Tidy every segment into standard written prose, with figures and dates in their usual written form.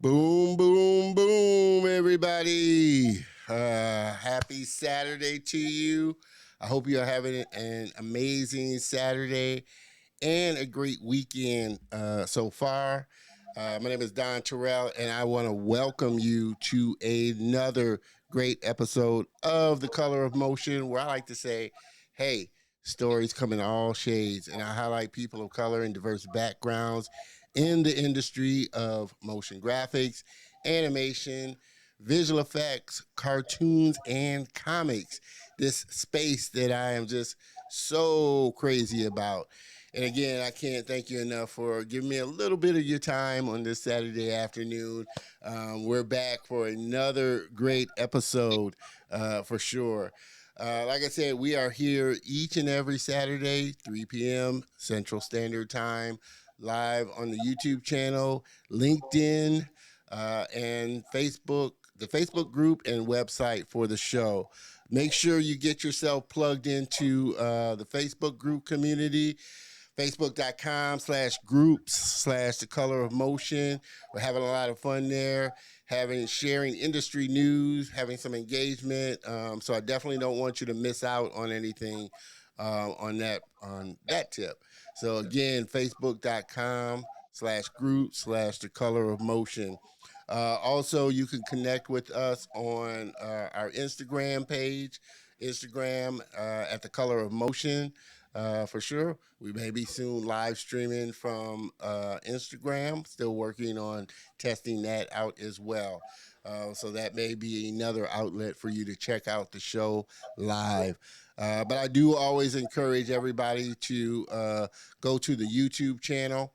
Boom, boom, boom, everybody. Happy Saturday to you. I hope you're having an amazing Saturday and a great weekend so far. My name is Don Terrell, and I want to welcome you to another great episode of The Color of Motion, where I like to say, hey, stories come in all shades, and I highlight people of color and diverse backgrounds in the industry of motion graphics, animation, visual effects, cartoons, and comics. This space that I am just so crazy about. And again, I can't thank you enough for giving me a little bit of your time on this Saturday afternoon. We're back for another great episode for sure. Like I said, we are here each and every Saturday, 3 p.m. Central Standard Time, live on the YouTube channel, LinkedIn, and Facebook, the Facebook group and website for the show. Make sure you get yourself plugged into the Facebook group community, facebook.com/groups/ the color of motion. We're having a lot of fun there, sharing industry news, having some engagement. So I definitely don't want you to miss out on anything on that tip. So again, facebook.com/group/ the color of motion. Also, you can connect with us on our Instagram page, Instagram at the color of motion. For sure. We may be soon live streaming from Instagram. Still working on testing that out as well. So that may be another outlet for you to check out the show live. But I do always encourage everybody to go to the YouTube channel,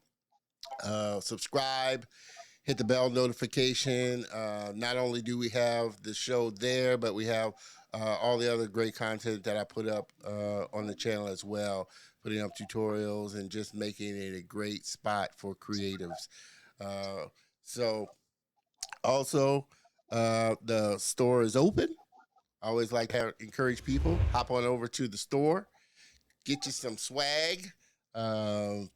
subscribe, hit the bell notification. Not only do we have the show there, but we have all the other great content that I put up on the channel as well, putting up tutorials and just making it a great spot for creatives. Uh, so also, the store is open. I always like to encourage people, hop on over to the store, get you some swag.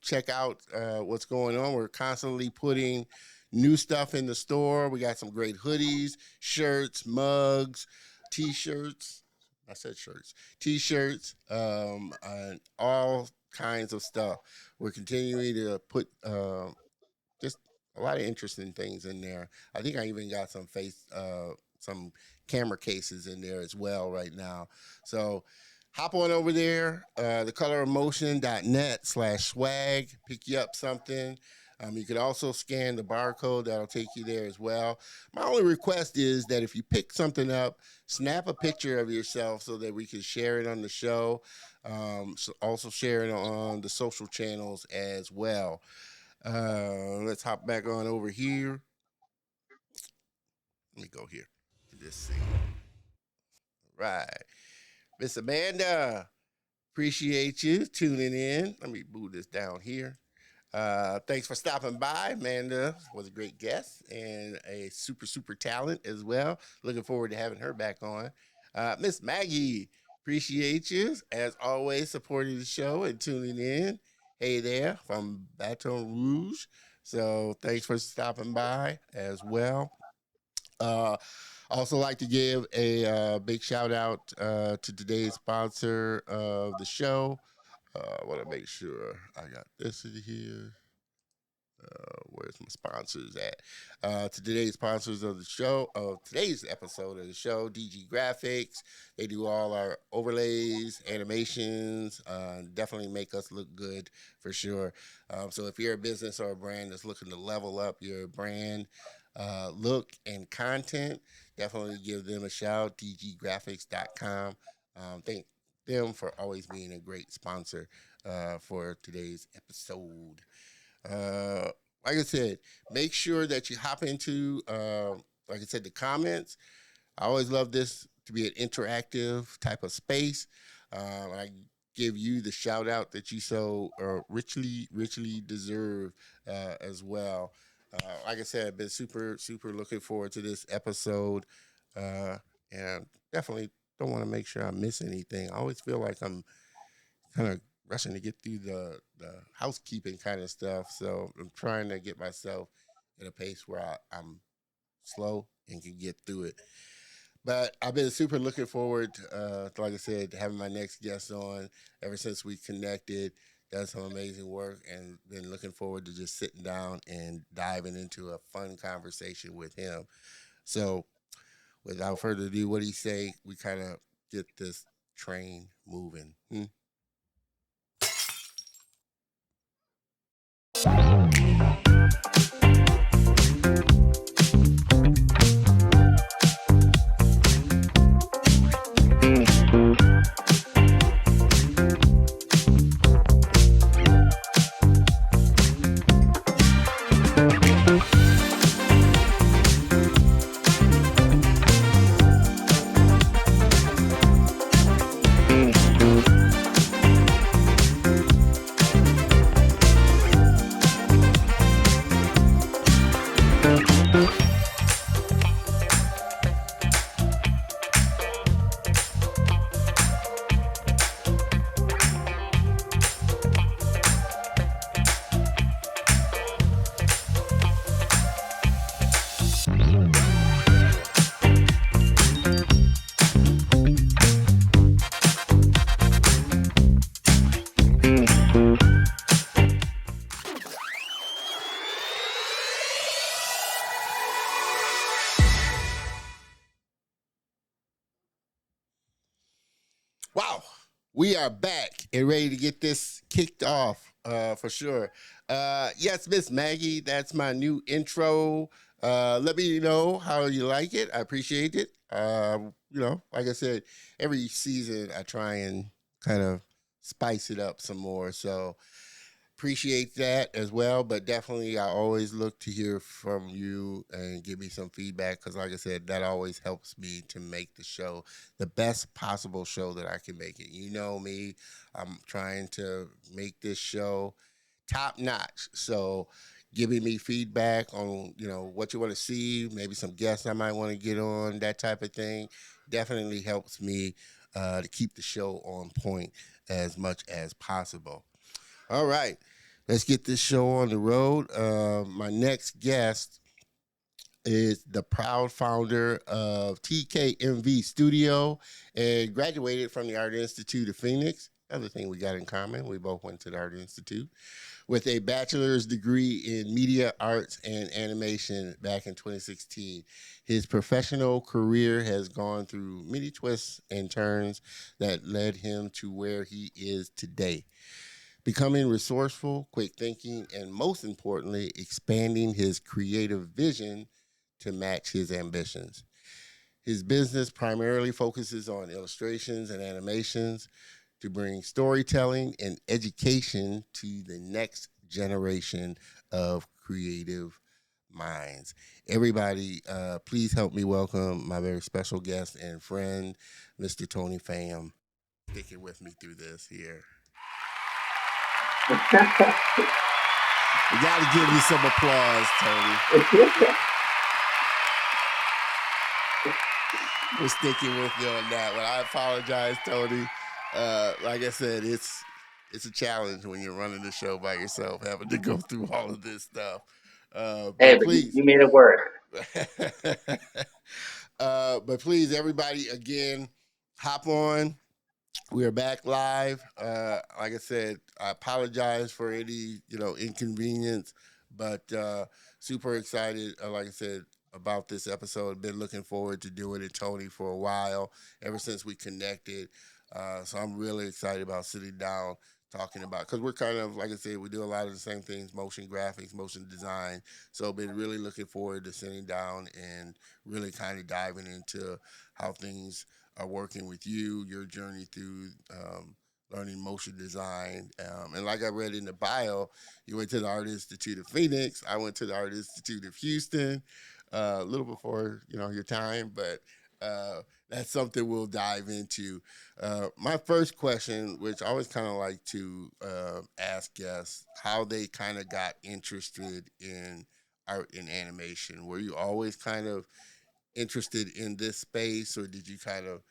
Check out what's going on. We're constantly putting new stuff in the store. We got some great hoodies, shirts, mugs, t-shirts. I said shirts, t-shirts, and all kinds of stuff. We're continuing to put just a lot of interesting things in there. I think I even got some camera cases in there as well right now. So hop on over there, thecolorofmotion.net/swag, pick you up something. You could also scan the barcode. That'll take you there as well. My only request is that if you pick something up, snap a picture of yourself so that we can share it on the show. So also share it on the social channels as well. Let's hop back on over here. Let me go here to this scene. Right. Miss Amanda, appreciate you tuning in. Let me move this down here. Thanks for stopping by. Amanda was a great guest and a super talent as well. Looking forward to having her back on. Miss Maggie, appreciate you as always supporting the show and tuning in. Hey there from Baton Rouge. So thanks for stopping by as well. Uh, also like to give a big shout out to today's sponsor of the show. I want to make sure I got this in here. Where's my sponsors at? To today's sponsors of the show, of today's episode of the show, DG Graphics. They do all our overlays, animations, definitely make us look good for sure. So if you're a business or a brand that's looking to level up your brand, look and content, definitely give them a shout, dggraphics.com. Thank them for always being a great sponsor for today's episode. Uh, like I said, make sure that you hop into, like I said, the comments. I always love this to be an interactive type of space. I give you the shout out that you so richly deserve as well. Like I said, I've been super looking forward to this episode, and definitely don't want to make sure I miss anything. I always feel like I'm kind of rushing to get through the housekeeping kind of stuff. So I'm trying to get myself at a pace where I'm slow and can get through it. But I've been super looking forward, like I said, to having my next guest on ever since we connected. Done some amazing work and been looking forward to just sitting down and diving into a fun conversation with him. So, without further ado, what do you say we kind of get this train moving? Hmm? Wow, we are back and ready to get this kicked off for sure. Yes, Miss Maggie, that's my new intro. Let me know how you like it. I appreciate it. Like I said, every season I try and kind of spice it up some more. So appreciate that as well. But definitely, I always look to hear from you and give me some feedback because, like I said, that always helps me to make the show the best possible show that I can make it. You know me, I'm trying to make this show top notch. So, giving me feedback on what you want to see, maybe some guests I might want to get on, that type of thing, definitely helps me to keep the show on point as much as possible. All right. Let's get this show on the road. My next guest is the proud founder of TKMV STUDIO and graduated from the Art Institute of Phoenix. Other thing we got in common, we both went to the Art Institute with a bachelor's degree in media arts and animation back in 2016. His professional career has gone through many twists and turns that led him to where he is today, becoming resourceful, quick thinking, and most importantly, expanding his creative vision to match his ambitions. His business primarily focuses on illustrations and animations to bring storytelling and education to the next generation of creative minds. Everybody, please help me welcome my very special guest and friend, Mr. Tony Pham. Sticking with me through this here. We got to give you some applause, Tony. We're sticking with you on that one. I apologize, Tony. Like I said, it's a challenge when you're running the show by yourself, having to go through all of this stuff. But please, you made it work. But please, everybody, again, hop on. We are back live. Like I said, I apologize for any inconvenience, but super excited. Like I said, about this episode. Been looking forward to doing it, Tony, for a while. Ever since we connected, so I'm really excited about sitting down talking about, because we're kind of, like I said, we do a lot of the same things: motion graphics, motion design. So been really looking forward to sitting down and really kind of diving into how things are working with you, your journey through learning motion design. And like I read in the bio, you went to the Art Institute of Phoenix. I went to the Art Institute of Houston, a little before your time, but that's something we'll dive into. My first question, which I always kind of like to ask guests, how they kind of got interested in art and animation. Were you always kind of interested in this space, or did you kind of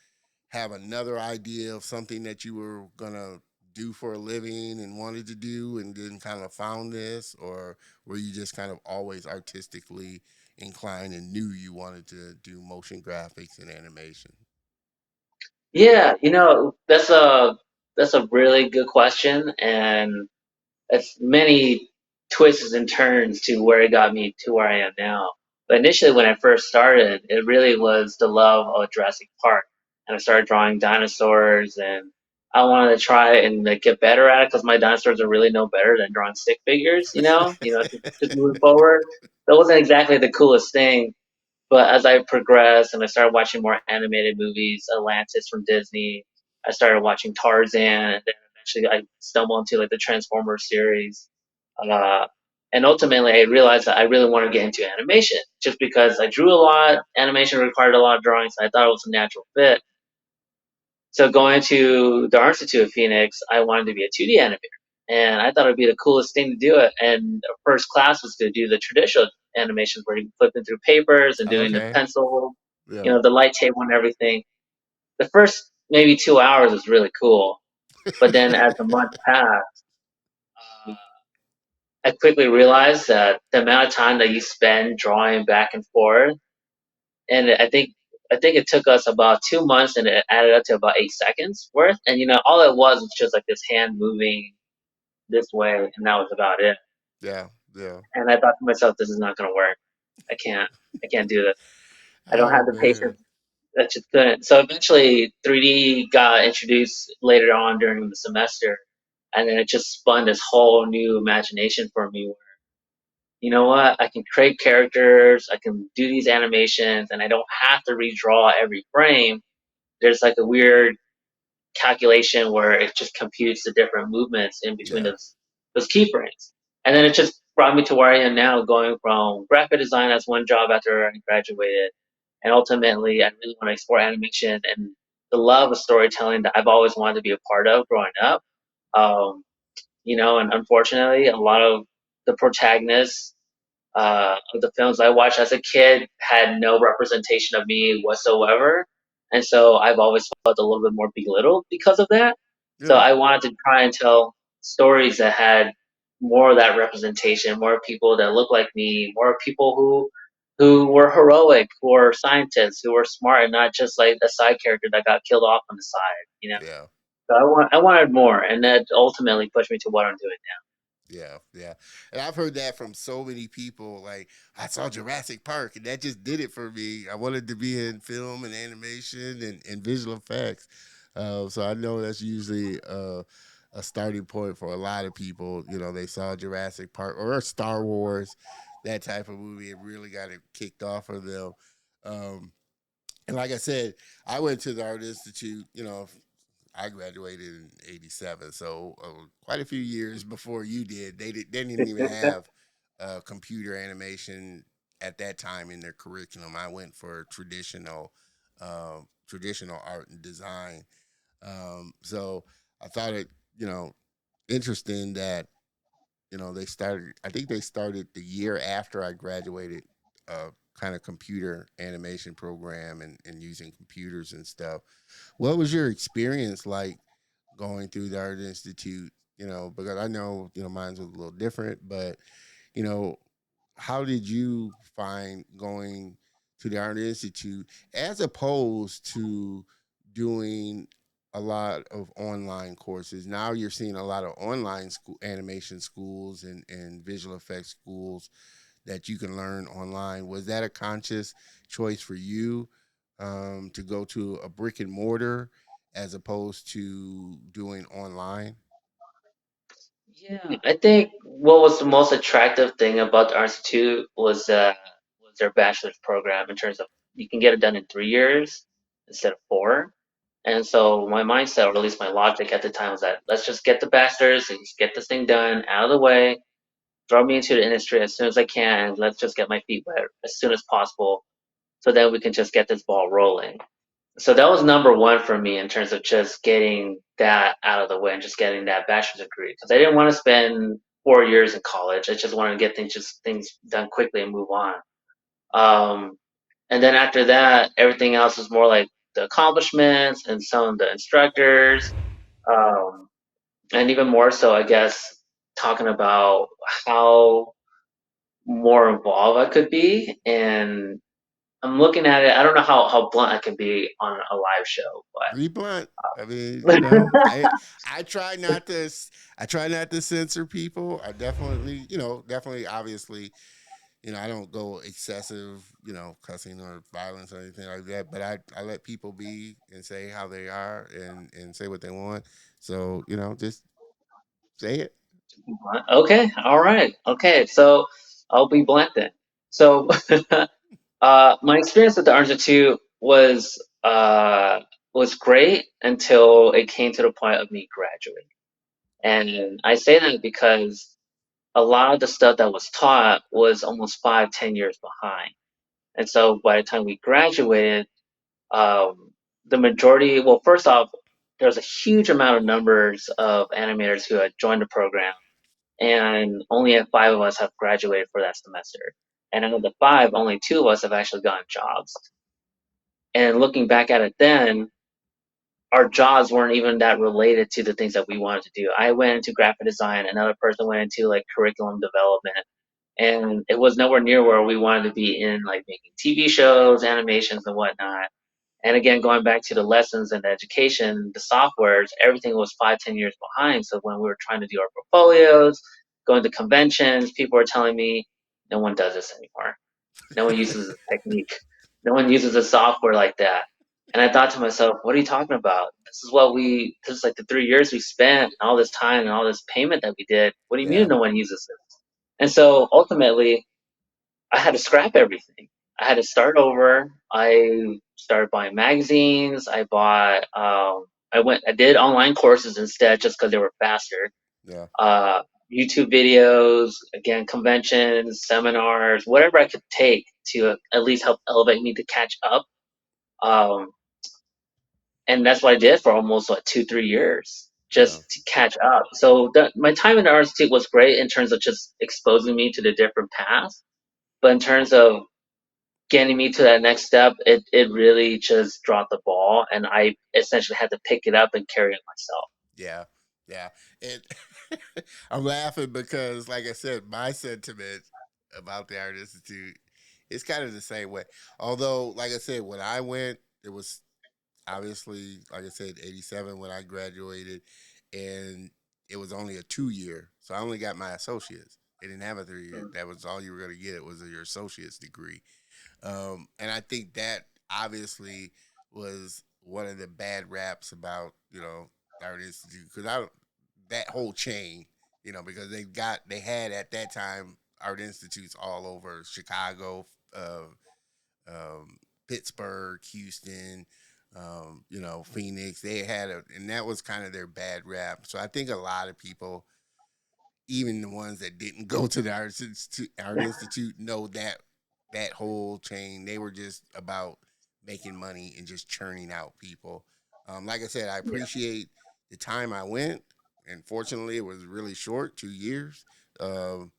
have another idea of something that you were gonna do for a living and wanted to do, and then kind of found this, or were you just kind of always artistically inclined and knew you wanted to do motion graphics and animation? Yeah, that's a really good question, and it's many twists and turns to where it got me to where I am now. But initially, when I first started, it really was the love of Jurassic Park, and I started drawing dinosaurs, and I wanted to try and like get better at it because my dinosaurs are really no better than drawing stick figures. Just moving forward. That wasn't exactly the coolest thing, but as I progressed and I started watching more animated movies, Atlantis from Disney, I started watching Tarzan, and then eventually I stumbled into like the Transformers series. Uh, and ultimately, I realized that I really wanted to get into animation just because I drew a lot. Animation required a lot of drawing, so I thought it was a natural fit. So going to the Art Institute of Phoenix, I wanted to be a 2D animator. And I thought it'd be the coolest thing to do it. And the first class was to do the traditional animations where you flipping through papers and doing the Okay. pencil, Yeah. the light table and everything. The first maybe 2 hours was really cool. But then as the month passed, uh, I quickly realized that the amount of time that you spend drawing back and forth, and I think it took us about 2 months, and it added up to about 8 seconds worth. And all it was just like this hand moving this way, and that was about it. Yeah. Yeah. And I thought to myself, this is not going to work. I can't. I can't do this. I don't Oh have the man. patience. I just couldn't. So eventually, 3D got introduced later on during the semester, and then it just spun this whole new imagination for me. Where you know what, I can create characters, I can do these animations, and I don't have to redraw every frame. There's like a weird calculation where it just computes the different movements in between Yeah. those keyframes. And then it just brought me to where I am now, going from graphic design as one job after I graduated. And ultimately, I really want to explore animation and the love of storytelling that I've always wanted to be a part of growing up. Um, and unfortunately, a lot of the protagonists of the films I watched as a kid had no representation of me whatsoever. And so I've always felt a little bit more belittled because of that. So Really. I wanted to try and tell stories that had more of that representation, more people that look like me, more people who were heroic, who were scientists, who were smart, and not just like a side character that got killed off on the side. Yeah. So I wanted more, and that ultimately pushed me to what I'm doing Yeah, yeah. And I've heard that from so many people. Like, I saw Jurassic Park and that just did it for me. I wanted to be in film and animation and visual effects. So I know that's usually a starting point for a lot of people. You know, they saw Jurassic Park or Star Wars, that type of movie. It really got it kicked off for them. Um, and like I said, I went to the Art Institute, I graduated in '87, so quite a few years before you did. They didn't even now. have computer animation at that time in their curriculum. I went for traditional art and design. So I thought it, you know, interesting that they started. I think they started the year after I graduated. Kind of computer animation program and using computers and stuff. What was your experience like going through the Art Institute? Because I know, mine's was a little different, but, you know, how did you find going to the Art Institute as opposed to doing a lot of online courses? Now you're seeing a lot of online school animation schools and visual effects schools that you can learn online. Was that a conscious choice for you to go to a brick and mortar as opposed to doing online? Yeah, I think what was the most attractive thing about the Institute was their bachelor's program in terms of you can get it done in 3 years instead of four. And so my mindset, or at least my logic at the time, was that let's just get the bachelor's and just get this thing done out of the way, throw me into the industry as soon as I can, and let's just get my feet wet as soon as possible, so then we can just get this ball rolling. So that was number one for me in terms of just getting that out of the way and just getting that bachelor's degree, because I didn't want to spend 4 years in college. I just wanted to get things done quickly and move on. Um, and then after that, everything else is more like the accomplishments and some of the instructors. Um, and even more so, I guess, talking about how more involved I could be. And I'm looking at it. I don't know how blunt I can be on a live show, Be blunt. I mean, but I try not to I try not to censor people. I definitely, definitely obviously, I don't go excessive, cussing or violence or anything like that, but I let people be and say how they are and say what they want. So, just say it. okay, all right, okay. So I'll be blunt then. So my experience with the Art Institute was great until it came to the point of me graduating. And I say that because a lot of the stuff that was taught was almost 5, 10 years behind. And so by the time we graduated, the majority, well, first off, there was a huge amount of numbers of animators who had joined the program, and only five of us have graduated for that semester. And out of the five, only two of us have actually gotten jobs. And looking back at it then, our jobs weren't even that related to the things that we wanted to do. I went into graphic design, another person went into like curriculum development, and it was nowhere near where we wanted to be in like making TV shows, animations, and whatnot. And again, going back to the lessons and the education, the softwares, everything was 5, 10 years behind. So when we were trying to do our portfolios, going to conventions, people were telling me, no one does this anymore. No one uses this technique. No one uses a software like that. And I thought to myself, what are you talking about? This is like the 3 years we spent, and all this time and all this payment that we did. What do you mean Yeah. no one uses this? And so ultimately, I had to scrap everything. I had to start over. I started buying magazines. I did online courses instead just because they were faster. Yeah. Uh, YouTube videos, again, conventions, seminars, whatever I could take to at least help elevate me to catch up. Um, and that's what I did for almost like 2, 3 years Yeah. just to catch up. So my time in the Art Institute was great in terms of just exposing me to the different paths. But in terms of getting me to that next step, it really just dropped the ball, and I essentially had to pick it up and carry it myself. Yeah. Yeah. And I'm laughing because, like I said, my sentiment about the Art Institute is kind of the same way. Although, like I said, when I went, it was obviously, like I said, 87 when I graduated, and it was only a 2 year. So I only got my associates. They didn't have a 3 year. That was all you were going to get. It was your associate's degree. And I think that obviously was one of the bad raps about, Art Institute, because I that whole chain, because they had at that time art institutes all over Chicago, Pittsburgh, Houston, Phoenix. They had and that was kind of their bad rap. So I think a lot of people, even the ones that didn't go to the Art Institute know that whole chain. They were just about making money and just churning out people. Like I said, I Yeah, appreciate the time I went, and fortunately, it was really short, 2 years, um,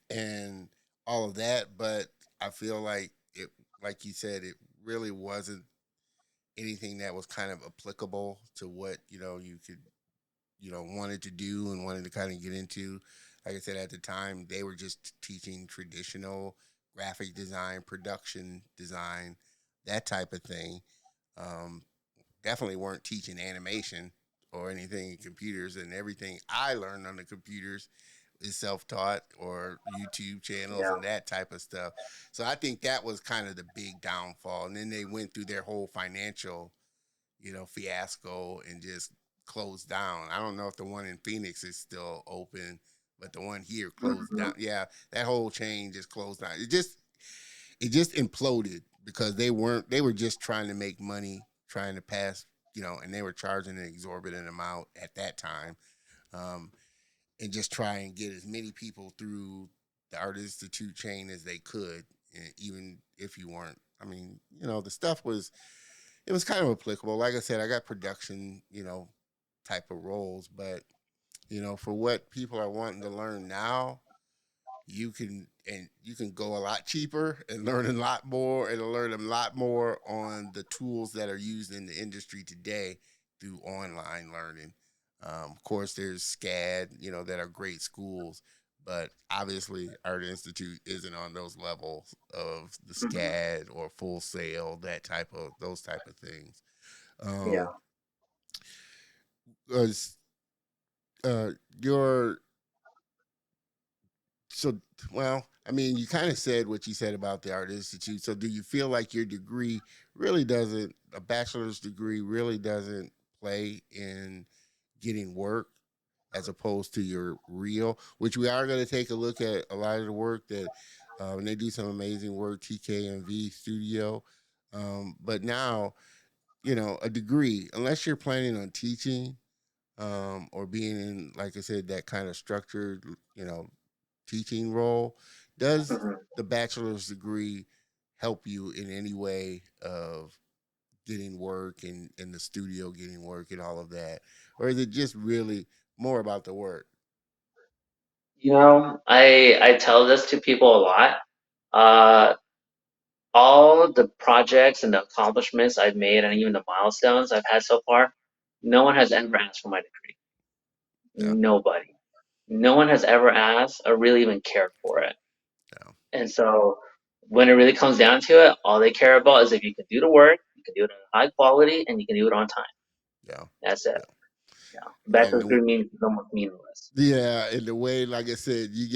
and all of that. But I feel like it, like you said, it really wasn't anything that was kind of applicable to what you could wanted to do and wanted to kind of get into. Like I said, at the time, they were just teaching traditional graphic design, production design, that type of thing. Um, Definitely weren't teaching animation or anything in computers, and everything I learned on the computers is self-taught or YouTube channels yeah, and that type of stuff. So I think that was kind of the big downfall. And then they went through their whole financial fiasco and just closed down. I don't know if the one in Phoenix is still open, but the one here closed hmm down. Yeah, that whole chain just closed down. It just imploded because they were just trying to make money, trying to pass, and they were charging an exorbitant amount at that time. Um, and just try and get as many people through the Art Institute chain as they could, and even if you weren't. I mean, the stuff was it was kind of applicable. Like I said, I got production, type of roles, but for what people are wanting to learn now, you can go a lot cheaper and learn a lot more and learn a lot more on the tools that are used in the industry today through online learning. Of course, there's SCAD, that are great schools, but obviously, Art Institute isn't on those levels of the Hmm. SCAD or Full Sail, those type of things. Yeah. Um, was uh, your so well, I mean, you kind of said what you said about the Art Institute. So, do you feel like your degree really doesn't, a bachelor's degree really doesn't play in getting work as opposed to your real, which we are going to take a look at a lot of the work that, and they do some amazing work, TKMV Studio. But now, a degree, unless you're planning on teaching, or being in, like I said, that kind of structured, teaching role, does Hmm. the bachelor's degree help you in any way of getting work and in the studio getting work and all of that? Or is it just really more about the work? I tell this to people a lot. Uh, all the projects and the accomplishments I've made, and even the milestones I've had so far, no one has ever asked for my degree. Yeah, Nobody. No one has ever asked or really even cared for it. yeah, And so when it really comes down to it, all they care about is if you can do the work, you can do it in high quality, and you can do it on time. yeah, That's it. yeah. And Bachelor's degree means it's almost meaningless. yeah, in the way, like I said, you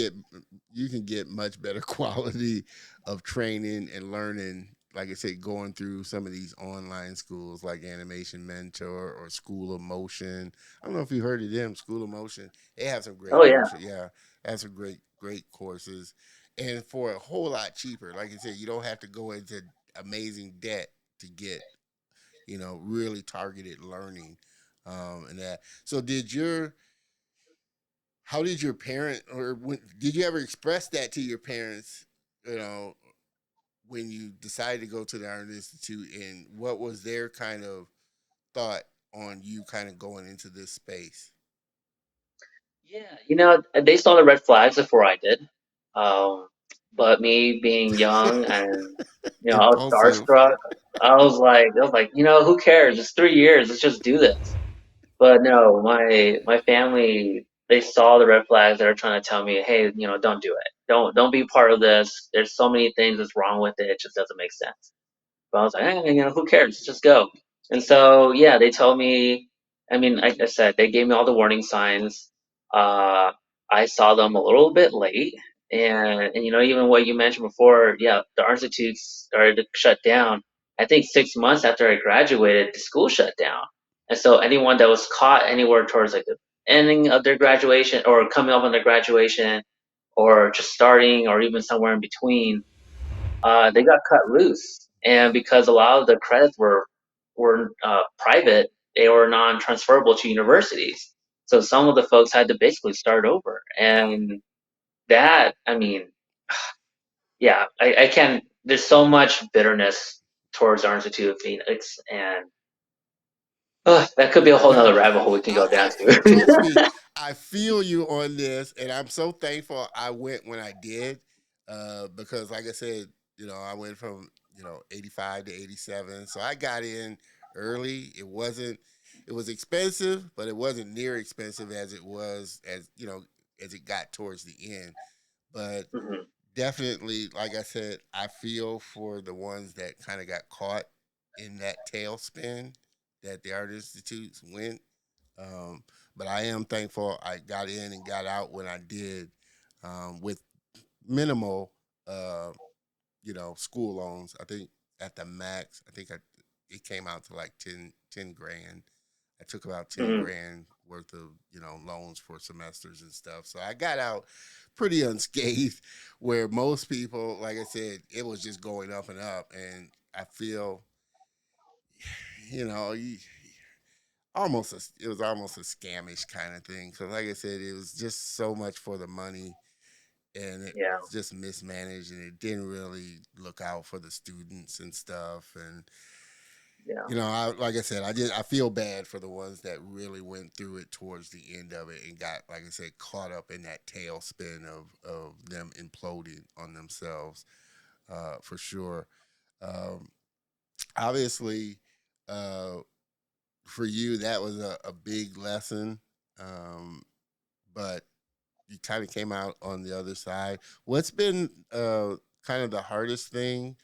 can get much better quality of training and learning. Like I said, going through some of these online schools like Animation Mentor or School of Motion. I don't know if you heard of them, School of Motion. They have some Oh great yeah, motion. Yeah, they have some great courses, and for a whole lot cheaper. Like I said, you don't have to go into amazing debt to get really targeted learning, and that. So how did your parent, or did you ever express that to your parents, you know when you decided to go to the Art Institute, and what was their kind of thought on you kind of going into this space? yeah. They saw the red flags before I did. Um, but me being young and I was Impulsive. starstruck. I was like, who cares? It's 3 years. Let's just do this. But no, my family, they saw the red flags that are trying to tell me, hey, don't do it. Don't be part of this. There's so many things that's wrong with it. It just doesn't make sense. But I was like, who cares? Just go. And so, yeah, they told me. I mean, like I said, they gave me all the warning signs. Uh, I saw them a little bit late, and even what you mentioned before, yeah, the art institutes started to shut down. I think 6 months after I graduated, the school shut down, and so anyone that was caught anywhere towards like the ending of their graduation or coming up on their graduation or just starting or even somewhere in between, they got cut loose, and because a lot of the credits were private, they were non-transferable to universities. So some of the folks had to basically start over, and that, I mean, yeah, I can't. There's so much bitterness towards our Institute of Phoenix, and that could be a whole nother rabbit hole we can go down Trust me, to. I feel you on this, and I'm so thankful I went when I did, because, like I said, I went from 85 to 87, so I got in early. It was expensive, but it wasn't near expensive as it was as it got towards the end. But Mhm. definitely, like I said, I feel for the ones that kind of got caught in that tailspin that the Art Institutes went. Um, but I am thankful I got in and got out when I did, with minimal, uh, school loans. I think at the max, it came out to like 10 grand. I took about 10 Mhm. grand worth of, loans for semesters and stuff. So I got out pretty unscathed, where most people, like I said, it was just going up and up. And I feel, you know, you, it was almost a scamish kind of thing. So like I said, it was just so much for the money, and it Yeah, was just mismanaged, and it didn't really look out for the students and stuff. And yeah, like I said, I feel bad for the ones that really went through it towards the end of it and got, like I said, caught up in that tailspin of them imploding on themselves, for sure. Um, Obviously, uh, for you, that was a big lesson. um, but you kind of came out on the other side. What's been kind of the hardest thing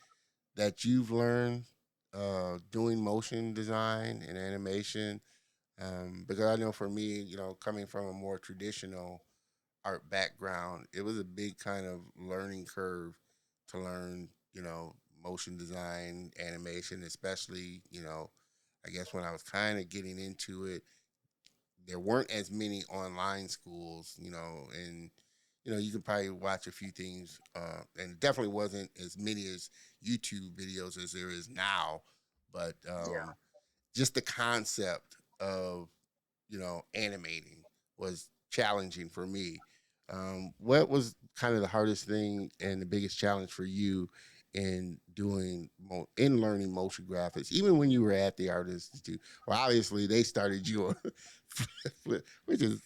that you've learned doing motion design and animation? Because I know for me, coming from a more traditional art background, it was a big kind of learning curve to learn, motion design, animation, especially, I guess when I was kind of getting into it, there weren't as many online schools, and you could probably watch a few things, and it definitely wasn't as many as YouTube videos as there is now, but Yeah. just the concept of animating was challenging for me. What was kind of the hardest thing and the biggest challenge for you in in learning motion graphics, even when you were at the Art Institute? Well, obviously they started you on, which is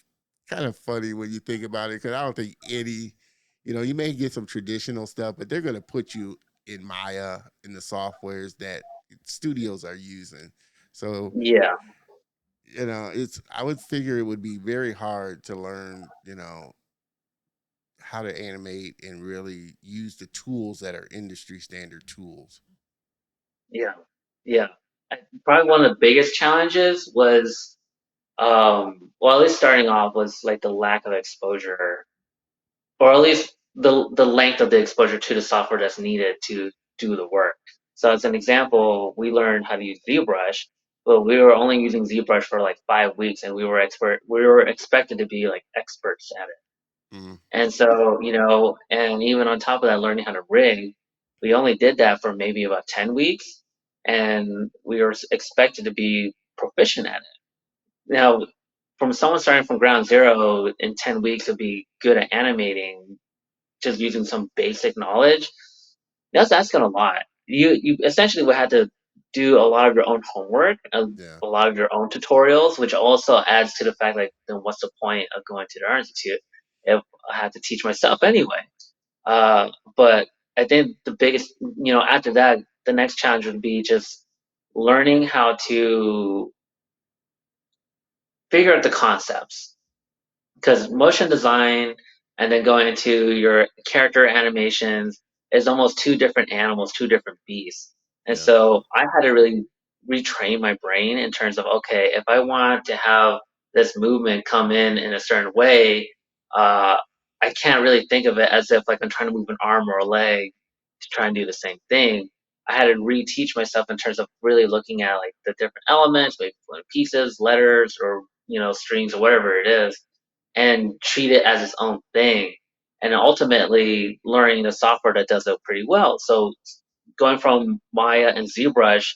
kind of funny when you think about it, because I don't think you may get some traditional stuff, but they're going to put you in Maya in the softwares that studios are using. So Yeah. it's I would figure it would be very hard to learn, how to animate and really use the tools that are industry standard tools. Yeah. Yeah. Probably one of the biggest challenges was, well, at least starting off was like the lack of exposure, or at least the length of the exposure to the software that's needed to do the work. So as an example, we learned how to use ZBrush, but we were only using ZBrush for like 5 weeks, and we were expected to be like experts at it. Mm, And so, and even on top of that, learning how to rig, we only did that for maybe about 10 weeks, and we were expected to be proficient at it. Now, from someone starting from ground zero in 10 weeks to be good at animating, just using some basic knowledge, that's asking a lot. You essentially would have to do a lot of your own homework, yeah, a lot of your own tutorials, which also adds to the fact like, then what's the point of going to the art institute if I have to teach myself anyway? But I think the biggest, after that, the next challenge would be just learning how to figure out the concepts, because motion design and then going into your character animations is almost two different animals, two different beasts. And yeah, so I had to really retrain my brain in terms of, okay, if I want to have this movement come in a certain way, uh, I can't really think of it as if like I'm trying to move an arm or a leg to try and do the same thing. I had to reteach myself in terms of really looking at like the different elements, like pieces, letters, or strings or whatever it is, and treat it as its own thing. And ultimately learning the software that does it pretty well. So going from Maya and ZBrush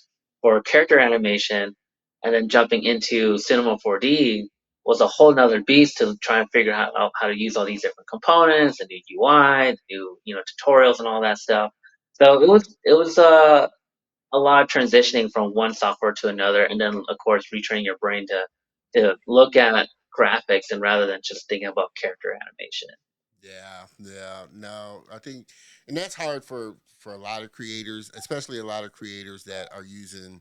for character animation and then jumping into Cinema 4D was a whole nother beast to try and figure out how to use all these different components, the new UI, the new tutorials and all that stuff. So it was a lot of transitioning from one software to another, and then of course retraining your brain to look at graphics and rather than just thinking about character animation. yeah, yeah. No, I think, and that's hard for a lot of creators, especially a lot of creators that are using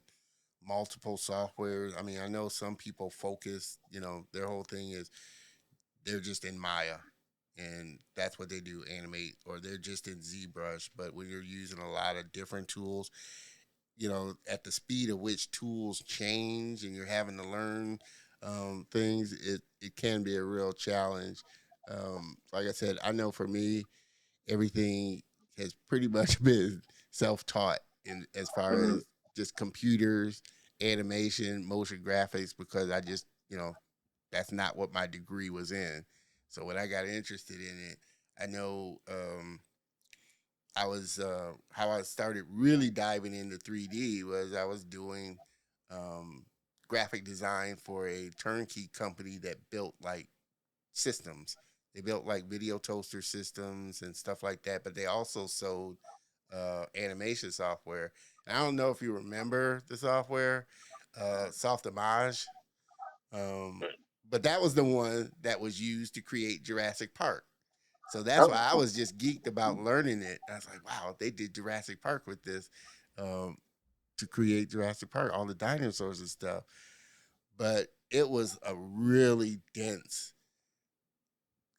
multiple softwares. I mean, I know some people focus, their whole thing is they're just in Maya and that's what they do, animate, or they're just in ZBrush. But when you're using a lot of different tools, at the speed at which tools change and you're having to learn things, it can be a real challenge. Like I said, I know for me, everything has pretty much been self-taught in as far Mhm. as just computers, animation, motion graphics, because I just, that's not what my degree was in. So when I got interested in it, I know I was how I started really diving into 3D was I was doing um, graphic design for a turnkey company that built like systems. They built like video toaster systems and stuff like that, but they also sold animation software. And I don't know if you remember the software, Softimage, um, but that was the one that was used to create Jurassic Park. So that's why Oh, I was just geeked about learning it. I was like, wow, they did Jurassic Park with this um, to create Jurassic Park, all the dinosaurs and stuff. But it was a really dense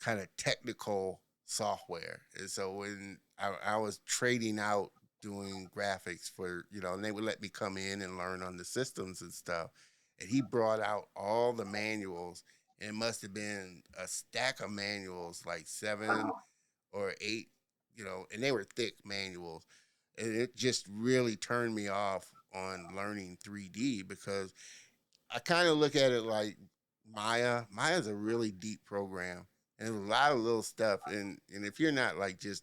kind of technical software. And so when I was trading out doing graphics for, and they would let me come in and learn on the systems and stuff. And he brought out all the manuals. And it must have been a stack of manuals, like 7 or 8, and they were thick manuals. And it just really turned me off on learning 3D because I kind of look at it like Maya. Maya's a really deep program, and there's a lot of little stuff. And if you're not like just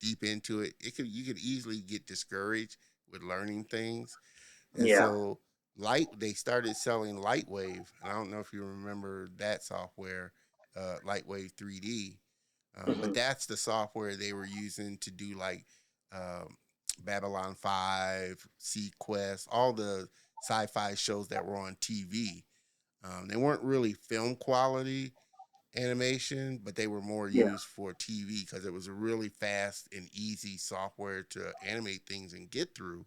deep into it, you could easily get discouraged with learning things. And Yeah. so they started selling Lightwave. And I don't know if you remember that software, Lightwave 3D. But Hmm. that's the software they were using to do like um, Babylon 5, Sequest, all the sci-fi shows that were on TV. They weren't really film quality animation, but they were more Yeah. used for TV because it was a really fast and easy software to animate things and get through.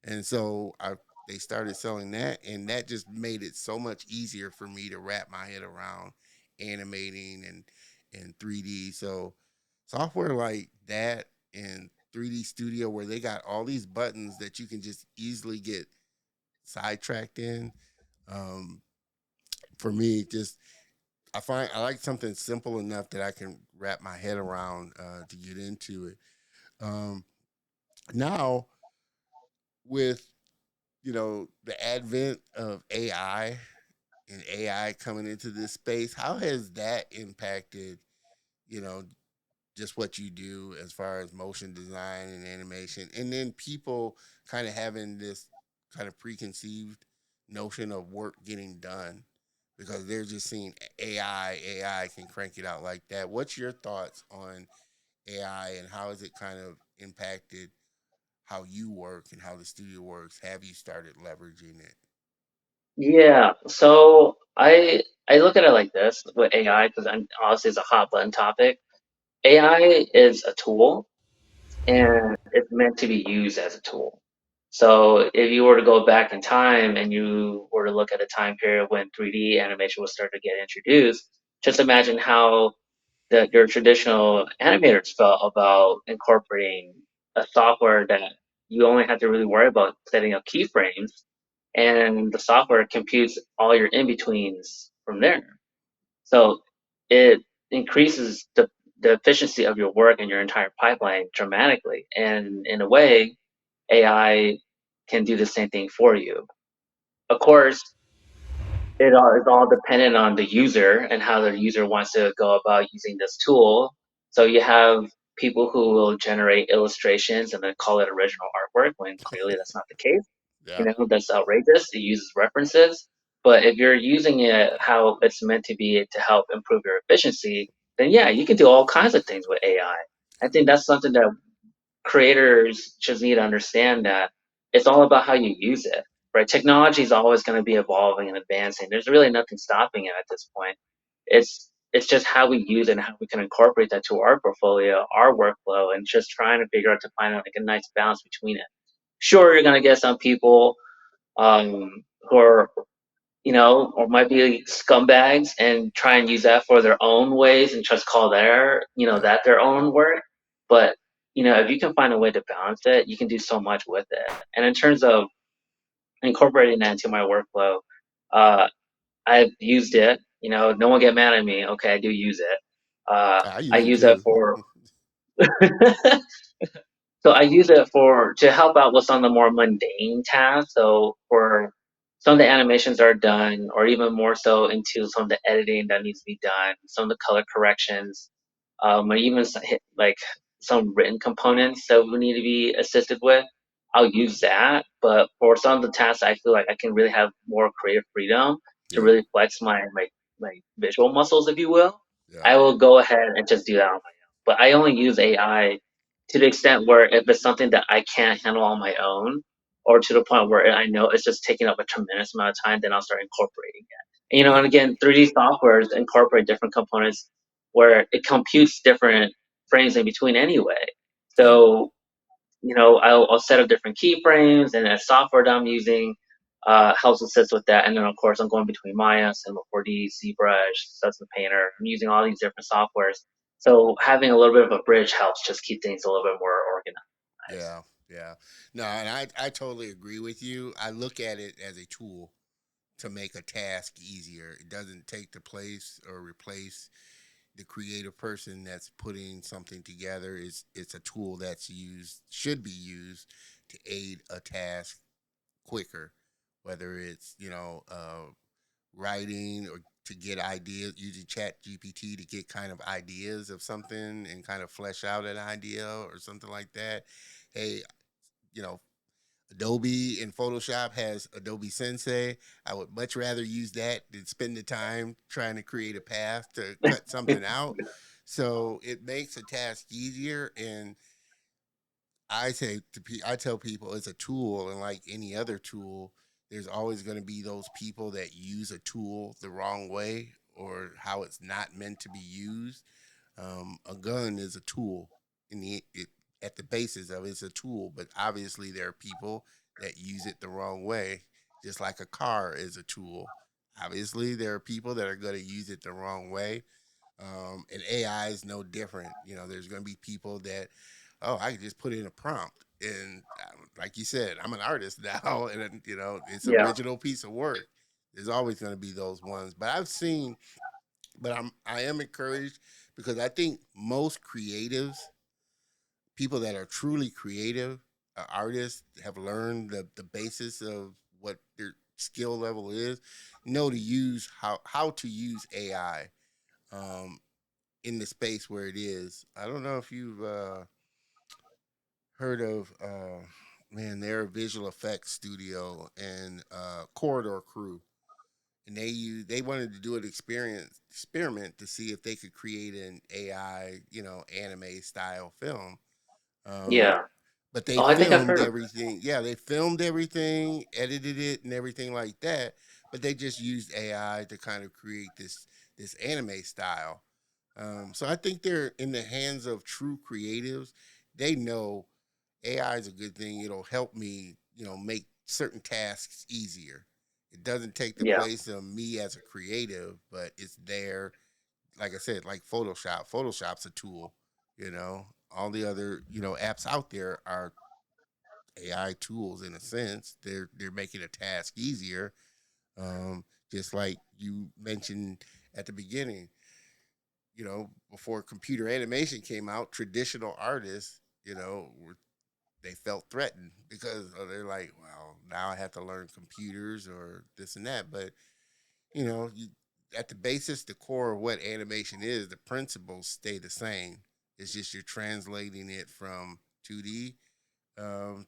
And so they started selling that, and that just made it so much easier for me to wrap my head around animating and 3D. So software like that and 3D Studio, where they got all these buttons that you can just easily get sidetracked in. Um, for me, just I like something simple enough that I can wrap my head around to get into it. Um, Now with the advent of AI and AI coming into this space, how has that impacted you know just what you do as far as motion design and animation, and then people kind of having this kind of preconceived notion of work getting done because they're just seeing AI can crank it out like that. What's your thoughts on AI and how has it kind of impacted how you work and how the studio works? Have you started leveraging it? Yeah. So I look at it like this with AI because I'm honestly it's a hot button topic. AI is a tool and it's meant to be used as a tool. So if you were to go back in time and you were to look at a time period when 3D animation was starting to get introduced, just imagine how your traditional animators felt about incorporating a software that you only have to really worry about setting up keyframes, and the software computes all your in betweens from there. So it increases the efficiency of your work and your entire pipeline dramatically. And in a way, AI can do the same thing for you. Of course, it all is all dependent on the user and how the user wants to go about using this tool. So you have people who will generate illustrations and then call it original artwork when clearly that's not the case. Yeah, That's outrageous. It uses references. But if you're using it how it's meant to be to help improve your efficiency, then yeah, you can do all kinds of things with AI. I think that's something that creators just need to understand that it's all about how you use it, right? Technology is always going to be evolving and advancing. There's really nothing stopping it at this point. It's just how we use it and how we can incorporate that to our portfolio, our workflow, and just trying to figure out to find out like a nice balance between it. Sure, you're going to get some people who are or might be scumbags and try and use that for their own ways and just call yeah, that their own work. But, if you can find a way to balance it, you can do so much with it. And in terms of incorporating that into my workflow, uh, I've used it. No one get mad at me. Okay, I do use it. I I use it use that too. for So I use it for to help out with some of the more mundane tasks. So for some of the animations are done, or even more so into some of the editing that needs to be done, some of the color corrections, or even like some written components that we need to be assisted with. I'll use that, but for some of the tasks, I feel like I can really have more creative freedom to Yeah, really flex my visual muscles, if you will. yeah, I will go ahead and just do that on my own. But I only use AI to the extent where if it's something that I can't handle on my own, or to the point where I know it's just taking up a tremendous amount of time, then I'll start incorporating it. And yeah, again, 3D softwares incorporate different components where it computes different frames in between anyway. yeah, So, I'll set up different keyframes and a software that I'm using. helps assist with that. And then of course I'm going between Maya, Cinema 4D, ZBrush, Custom Painter. I'm using all these different softwares. So having a little bit of a bridge helps just keep things a little bit more organized. Yeah, yeah. No, and I totally agree with you. I look at it as a tool to make a task easier. It doesn't take the place or replace the creative person that's putting something together. It's a tool that's used, should be used to aid a task quicker, whether it's writing or to get ideas, using Chat GPT to get kind of ideas of something and kind of flesh out an idea or something like that. Hey, you know, Adobe in Photoshop has Adobe Sensei. I would much rather use that than spend the time trying to create a path to cut something out. So it makes a task easier. And I tell people it's a tool, and like any other tool, there's always going to be those people that use a tool the wrong way or how it's not meant to be used. A gun is a tool in at the basis of it's a tool, but obviously there are people that use it the wrong way, just like a car is a tool. Obviously, there are people that are going to use it the wrong way, and AI is no different. There's going to be people that, oh, I can just put in a prompt, and like you said, I'm an artist now, and it's an Yeah, original piece of work. There's always going to be those ones, but I am encouraged because I think most creatives, people that are truly creative, artists, have learned the basis of what their skill level is, know to use how to use AI um, in the space where it is. I don't know if you've heard of man, their visual effects studio and Corridor Crew, and they wanted to do an experiment to see if they could create an AI anime style film. Um, yeah. but they Oh, I think I've filmed heard of. everything. Yeah, they filmed everything, edited it, and everything like that. But they just used AI to kind of create this anime style. So I think they're in the hands of true creatives. They know AI is a good thing. It'll help me, make certain tasks easier. It doesn't take the Yeah, place of me as a creative, but it's there. Like I said, like Photoshop. Photoshop's a tool. All the other apps out there are AI tools in a sense. They're making a task easier. Just like you mentioned at the beginning, before computer animation came out, traditional artists, they felt threatened because they're like, well, now I have to learn computers or this and that. But you, at the basis, the core of what animation is, the principles stay the same. It's just you're translating it from 2D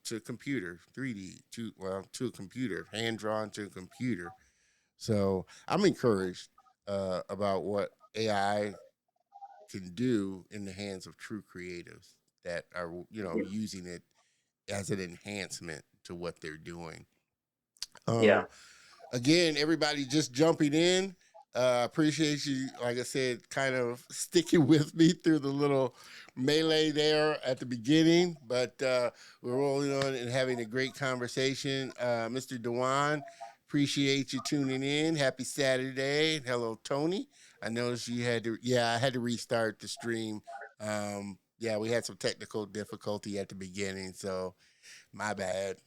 to computer, 3D to a computer, hand drawn to a computer. So I'm encouraged about what AI can do in the hands of true creatives that are using it as an enhancement to what they're doing. yeah. Um, Again, everybody just jumping in. Appreciate you, like I said, kind of sticking with me through the little melee there at the beginning, but we're rolling on and having a great conversation. Mr. Dewan, appreciate you tuning in. Happy Saturday. Hello, Tony. I noticed you had to, yeah, I had to restart the stream. Yeah, we had some technical difficulty at the beginning, so my bad.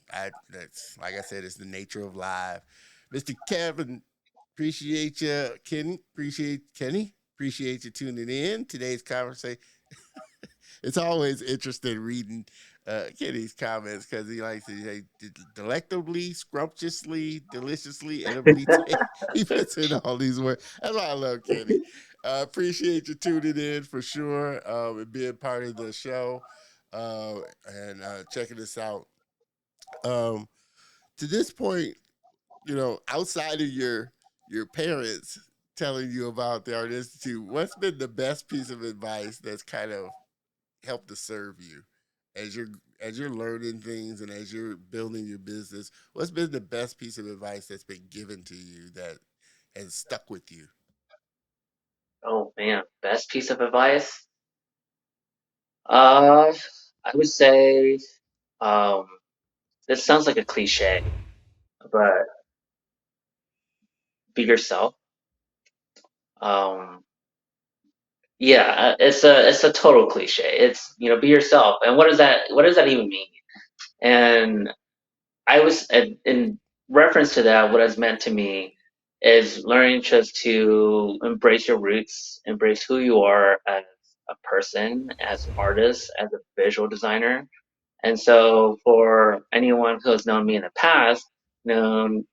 That's like I said, it's the nature of live. Mr. Kevin, appreciate you. Kenny. Appreciate you tuning in. Today's conversation. It's always interesting reading Kenny's comments because he likes to say delectably, scrumptiously, deliciously, edibly. He puts in all these words. That's why I love Kenny. Appreciate you tuning in for sure and being part of the show and checking us out. Um, to this point, outside of your parents telling you about the Art Institute, what's been the best piece of advice that's kind of helped to serve you as you're learning things and as you're building your business? What's been the best piece of advice that's been given to you that has stuck with you? Oh man, best piece of advice. Uh, I would say, um, this sounds like a cliche, but be yourself. Um, yeah, it's a total cliche. It's, be yourself. And what does that even mean? And I was in reference to that. What it's meant to me is learning just to embrace your roots, embrace who you are as a person, as an artist, as a visual designer. And so, for anyone who has known me in the past, known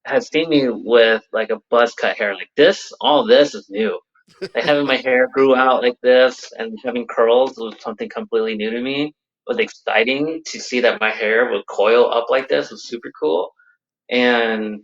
has seen me with like a buzz cut hair like this. All this is new. Like having my hair grew out like this and having curls was something completely new to me. It was exciting to see that my hair would coil up like this. It was super cool. And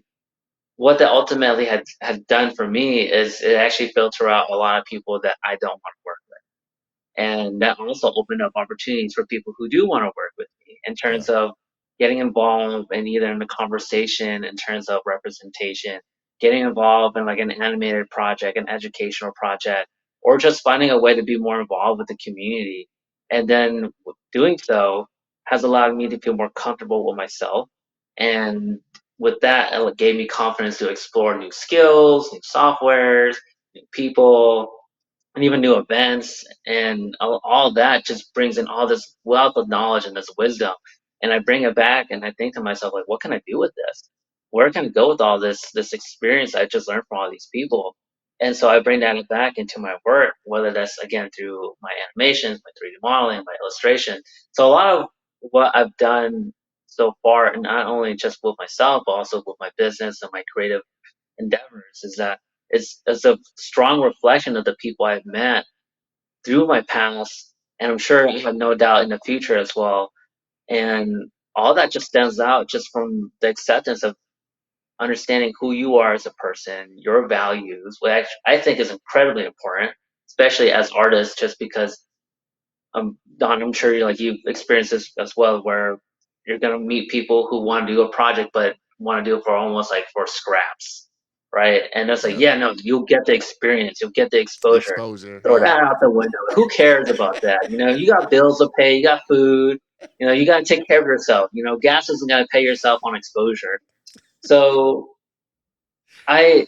what that ultimately had done for me is it actually filter out a lot of people that I don't want to work with. And that also opened up opportunities for people who do want to work with me in Yeah. terms of getting involved in either in the conversation, in terms of representation, getting involved in like an animated project, an educational project, or just finding a way to be more involved with the community. And then doing so has allowed me to feel more comfortable with myself. And with that, it gave me confidence to explore new skills, new softwares, new people, and even new events, and all that just brings in all this wealth of knowledge and this wisdom. And I bring it back and I think to myself, like, what can I do with this? Where can I go with all this experience I just learned from all these people? And so I bring that back into my work, whether that's again through my animations, my 3D modeling, my illustration. So a lot of what I've done so far, and not only just with myself, but also with my business and my creative endeavors, is that it's a strong reflection of the people I've met through my past, and I'm sure I have no doubt in the future as well. And all that just stands out just from the acceptance of understanding who you are as a person, your values, which I think is incredibly important, especially as artists, just because Don, I'm sure you've experienced this as well, where you're gonna meet people who want to do a project but want to do it for almost like for scraps, right? And it's like, Yeah. yeah, no, you'll get the experience, you'll get the exposure. Exposure. Throw Yeah. that out the window. Who cares about that? You got bills to pay, you got food, you got to take care of yourself. Gas isn't gonna pay yourself on exposure. So I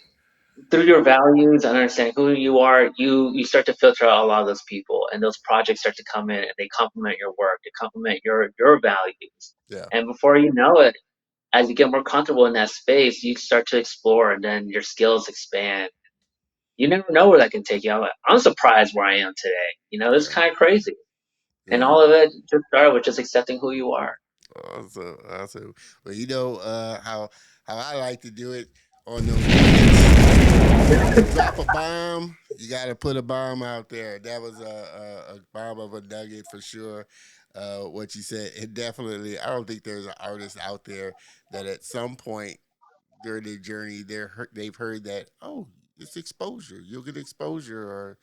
through your values and understanding who you are, you start to filter out a lot of those people, and those projects start to come in and they complement your work, they complement your values, Yeah. and before you know it, as you get more comfortable in that space, you start to explore, and then your skills expand. You never know where that can take you. I'm surprised where I am today. This is Yeah. kind of crazy, and Yeah. all of it just started with just accepting who you are. Awesome. Awesome. Well, how I like to do it on those nuggets. You drop a bomb, you got to put a bomb out there. That was a bomb of a nugget for sure. What you said, it definitely. I don't think there's an artist out there that at some point during their journey they've heard that, oh, it's exposure. You'll get exposure, or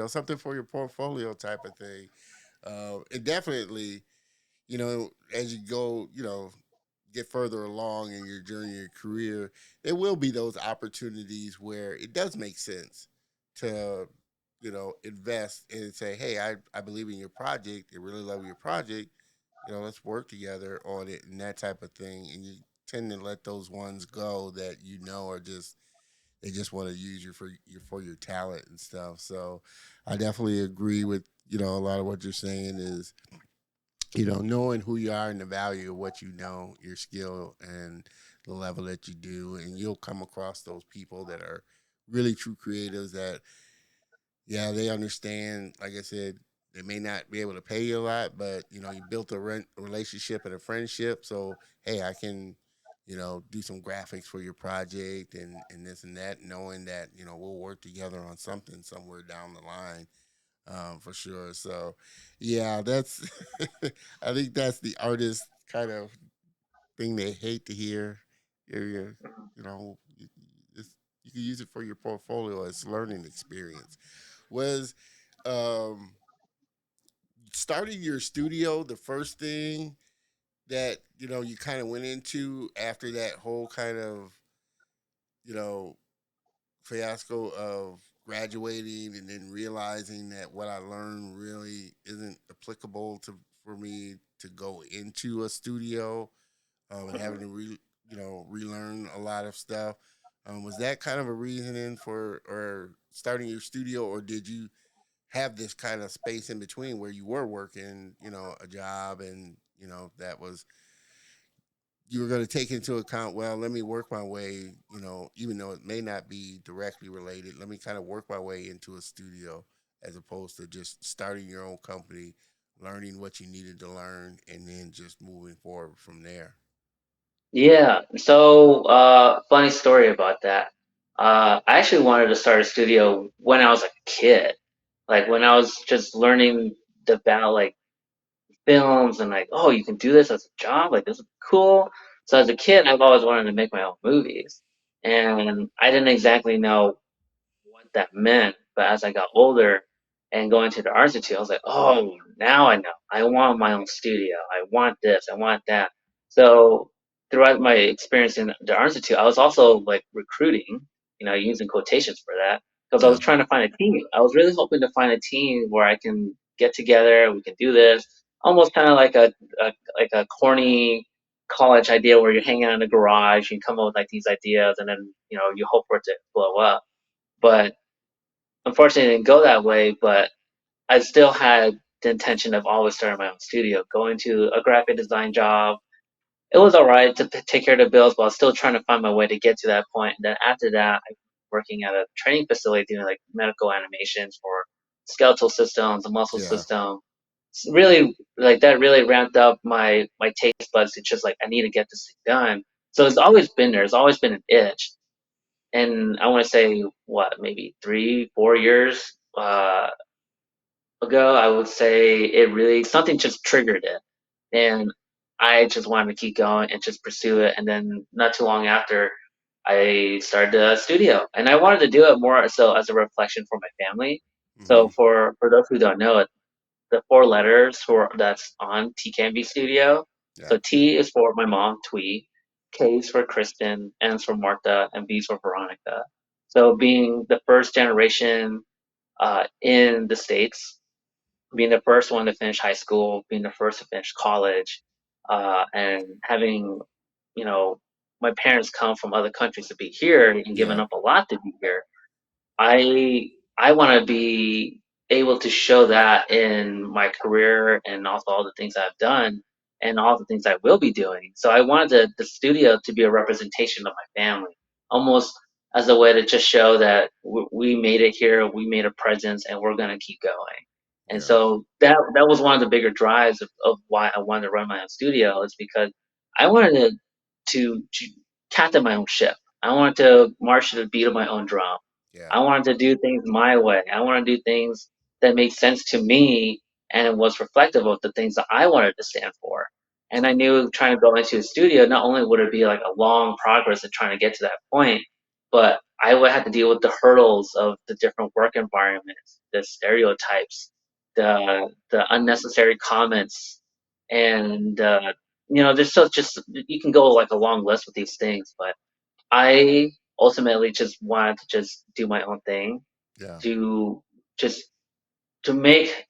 something for your portfolio type of thing. It definitely, as you go, get further along in your journey, your career, there will be those opportunities where it does make sense to, invest and say, hey, I believe in your project. I really love your project. Let's work together on it and that type of thing. And you tend to let those ones go that are just they just want to use you for your talent and stuff. So I definitely agree with a lot of what you're saying is knowing who you are and the value of what you know, your skill and the level that you do, and you'll come across those people that are really true creatives that, yeah, they understand. Like I said, they may not be able to pay you a lot, but you built a relationship and a friendship. So hey, I can, do some graphics for your project and this and that, knowing that we'll work together on something somewhere down the line, for sure. So, yeah, that's I think that's the artist kind of thing they hate to hear. You you know, you, it's, you can use it for your portfolio as learning experience. Was um, starting your studio the first thing that you kind of went into after that whole kind of you know fiasco of graduating and then realizing that what I learned really isn't applicable to for me to go into a studio, and having to relearn a lot of stuff. Was that kind of a reasoning for or starting your studio, or did you have this kind of space in between where you were working, a job, and that was you were going to take into account, well, let me work my way, even though it may not be directly related, let me kind of work my way into a studio as opposed to just starting your own company, learning what you needed to learn, and then just moving forward from there. Yeah. So, funny story about that. I actually wanted to start a studio when I was a kid, like when I was just learning about like films and like, oh, you can do this as a job. Like this is cool. So as a kid, I've always wanted to make my own movies, and I didn't exactly know what that meant. But as I got older and going to the art institute, I was like, oh, now I know. I want my own studio. I want this. I want that. So throughout my experience in the art institute, I was also like recruiting, using quotations for that because I Yeah, was trying to find a team. I was really hoping to find a team where I can get together. We can do this, almost kind of like a corny college idea where you're hanging out in a garage, you come up with like these ideas, and then you hope for it to blow up. But unfortunately, it didn't go that way. But I still had the intention of always starting my own studio, going to a graphic design job. It was all right to take care of the bills, but I was still trying to find my way to get to that point. And then after that, I was working at a training facility doing like medical animations for skeletal systems, a muscle yeah, system. It's really like that really ramped up my taste buds to just like I need to get this thing done. So it's always been there. It's always been an itch. And I want to say what maybe 3 4 years ago, I would say it really something just triggered it, and I just wanted to keep going and just pursue it. And then not too long after, I started a studio, and I wanted to do it more so as a reflection for my family. hmm, So for those who don't know it, the four letters for that's on TKMV Studio. yeah, So T is for my mom, Twee. K is for Kristen, N is for Martha, and B is for Veronica. So being the first generation in the States, being the first one to finish high school, being the first to finish college, and having, you know, my parents come from other countries to be here and given yeah, up a lot to be here. I want to be able to show that in my career and also all the things I've done and all the things I will be doing. So I wanted the studio to be a representation of my family, almost as a way to just show that we made it here, we made a presence, and we're gonna keep going. And yeah, so that was one of the bigger drives of why I wanted to run my own studio is because I wanted to captain my own ship. I wanted to march to the beat of my own drum. yeah, I wanted to do things my way. I want to do things that made sense to me and was reflective of the things that I wanted to stand for. And I knew trying to go into a studio, not only would it be like a long progress in trying to get to that point, but I would have to deal with the hurdles of the different work environments, the stereotypes, the unnecessary comments, and there's so just you can go like a long list with these things, but I ultimately just wanted to just do my own thing yeah, to just to make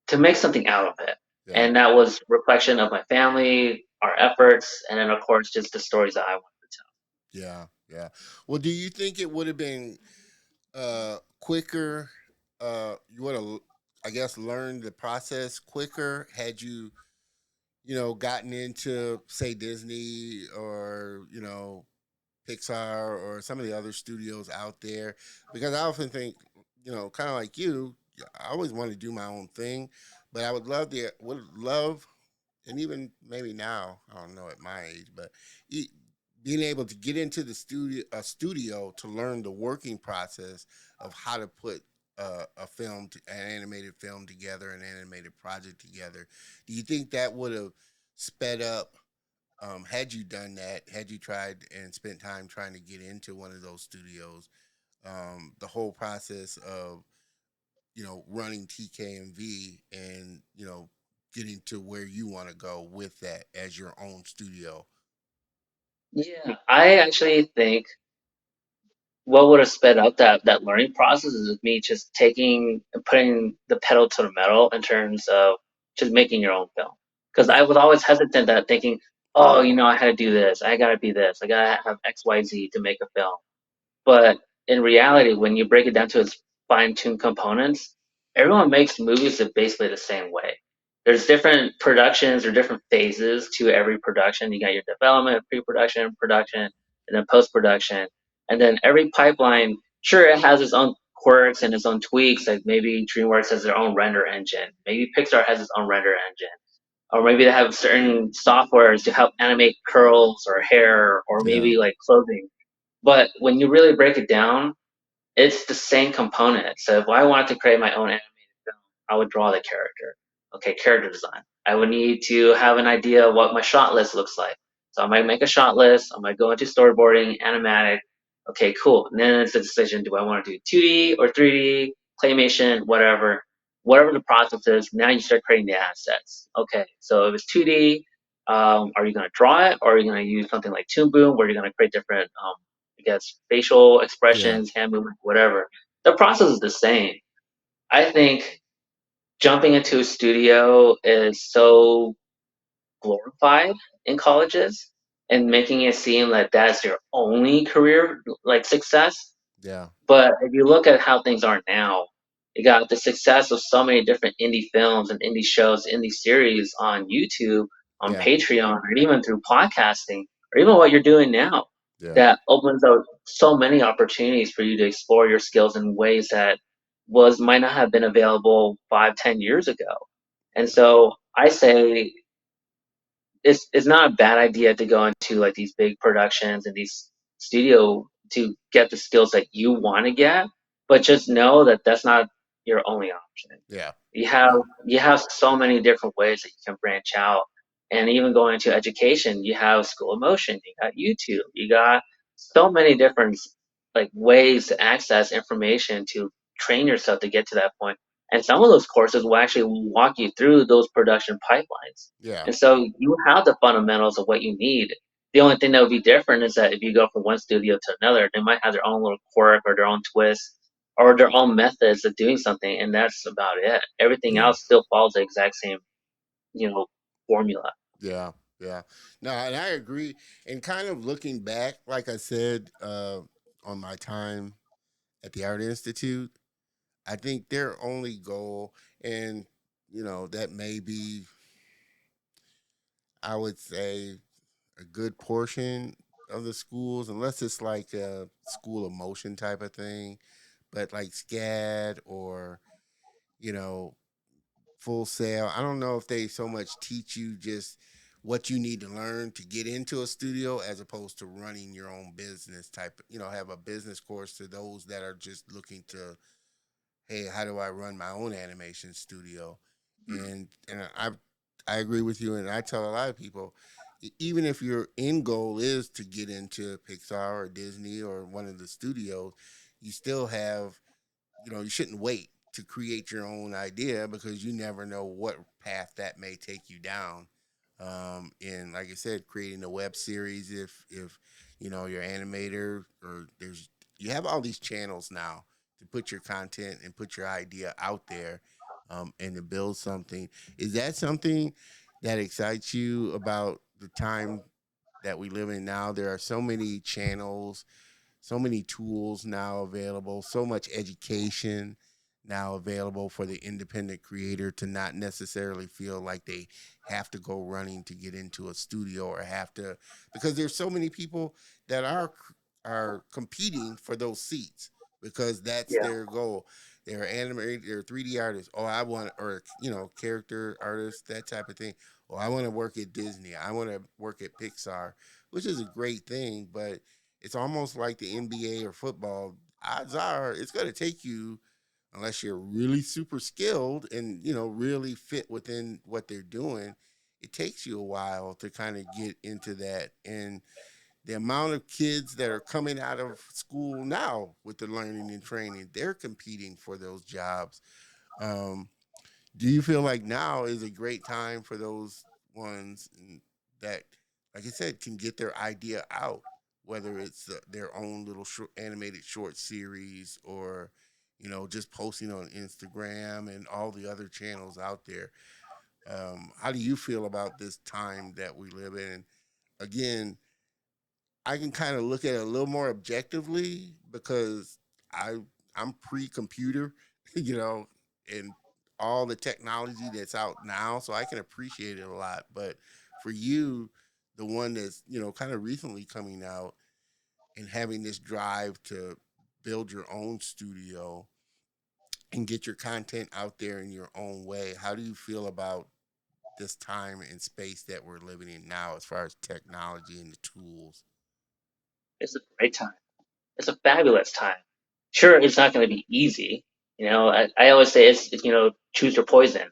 to make something out of it. yeah, And that was reflection of my family, our efforts, and then of course just the stories that I wanted to yeah, yeah. Well, do you think it would have been quicker? You would have, I guess, learned the process quicker had you, gotten into, say, Disney or Pixar or some of the other studios out there. Because I often think, kind of like you, I always want to do my own thing, but I would love, and even maybe now, I don't know at my age, but e- being able to get into the studio to learn the working process of how to put an animated film together, an animated project together. Do you think that would have sped up, had you done that, had you tried and spent time trying to get into one of those studios, the whole process of, running TKMV and, getting to where you want to go with that as your own studio? Yeah, I actually think what would have sped up that learning process is me just taking and putting the pedal to the metal in terms of just making your own film. Because I Yeah. was always hesitant at thinking oh, I had to do this. I gotta be this. I gotta have XYZ to make a film. But in reality, when you break it down to its fine-tuned components, everyone makes movies basically the same way. There's different productions or different phases to every production. You got your development, pre-production, production, and then post-production. And then every pipeline, sure, it has its own quirks and its own tweaks. Like maybe DreamWorks has their own render engine. Maybe Pixar has its own render engine. Or maybe they have certain softwares to help animate curls or hair or Yeah, maybe like clothing. But when you really break it down, it's the same component. So if I wanted to create my own animated film, I would draw the character. Okay, character design. I would need to have an idea of what my shot list looks like. So I might make a shot list. I might go into storyboarding, animatic. Okay, cool. And then it's a decision: do I want to do 2D or 3D, claymation, whatever, whatever the process is. Now you start creating the assets. Okay, so if it's 2D, are you going to draw it, or are you going to use something like Toon Boom, where you're going to create different I guess facial yeah, expressions, hand movement, whatever. The process is the same. I think jumping into a studio is so glorified in colleges and making it seem like that's your only career like success. yeah, But if you look at how things are now, you got the success of so many different indie films and indie shows, indie series on YouTube, on yeah, Patreon, or even through podcasting, or even what you're doing now, yeah, that opens up so many opportunities for you to explore your skills in ways that might not have been available 5, 10 years ago. And so I say it's not a bad idea to go into like these big productions and these studio to get the skills that you want to get, but just know that that's not your only option. yeah, You have yeah, you have so many different ways that you can branch out, and even going into education, you have School of Motion, you got YouTube, you got so many different like ways to access information to train yourself to get to that point. And some of those courses will actually walk you through those production pipelines. yeah, And so you have the fundamentals of what you need. The only thing that would be different is that if you go from one studio to another, they might have their own little quirk or their own twist or their own methods of doing something, and that's about it. Everything yeah, else still follows the exact same, formula. yeah, yeah. No, and I agree. And kind of looking back, like I said, on my time at the Art Institute, I think their only goal, and that may be, I would say, a good portion of the schools, unless it's like a school of motion type of thing, but like SCAD or, you know, Full Sail. I don't know if they so much teach you just what you need to learn to get into a studio as opposed to running your own business type, have a business course to those that are just looking to, hey, how do I run my own animation studio? And I agree with you, and I tell a lot of people, even if your end goal is to get into Pixar or Disney or one of the studios, you still have, you shouldn't wait to create your own idea because you never know what path that may take you down. And like I said, creating a web series, if your animator, or you have all these channels now to put your content and put your idea out there, and to build something. Is that something that excites you about the time that we live in now? There are so many channels, so many tools now available, so much education now available for the independent creator to not necessarily feel like they have to go running to get into a studio, or have to, because there's so many people that are competing for those seats because that's Yeah. their goal. They're animated, they're 3D artists. Oh, I want, or character artists, that type of thing. Oh, I want to work at Disney. I want to work at Pixar, which is a great thing, but it's almost like the NBA or football. Odds are it's going to take you, unless you're really super skilled and really fit within what they're doing. It takes you a while to kind of get into that. And the amount of kids that are coming out of school now with the learning and training, they're competing for those jobs. Um, do you feel like now is a great time for those ones that, like I said, can get their idea out, whether it's their own little animated short series, or just posting on Instagram and all the other channels out there? How do you feel about this time that we live in? again, I can kind of look at it a little more objectively because I I'm pre-computer, you know, and all the technology that's out now, so I can appreciate it a lot. But for you, the one that's kind of recently coming out and having this drive to build your own studio and get your content out there in your own way, how do you feel about this time and space that we're living in now as far as technology and the tools? It's a great time. It's a fabulous time. Sure, it's not going to be easy. I always say choose your poison.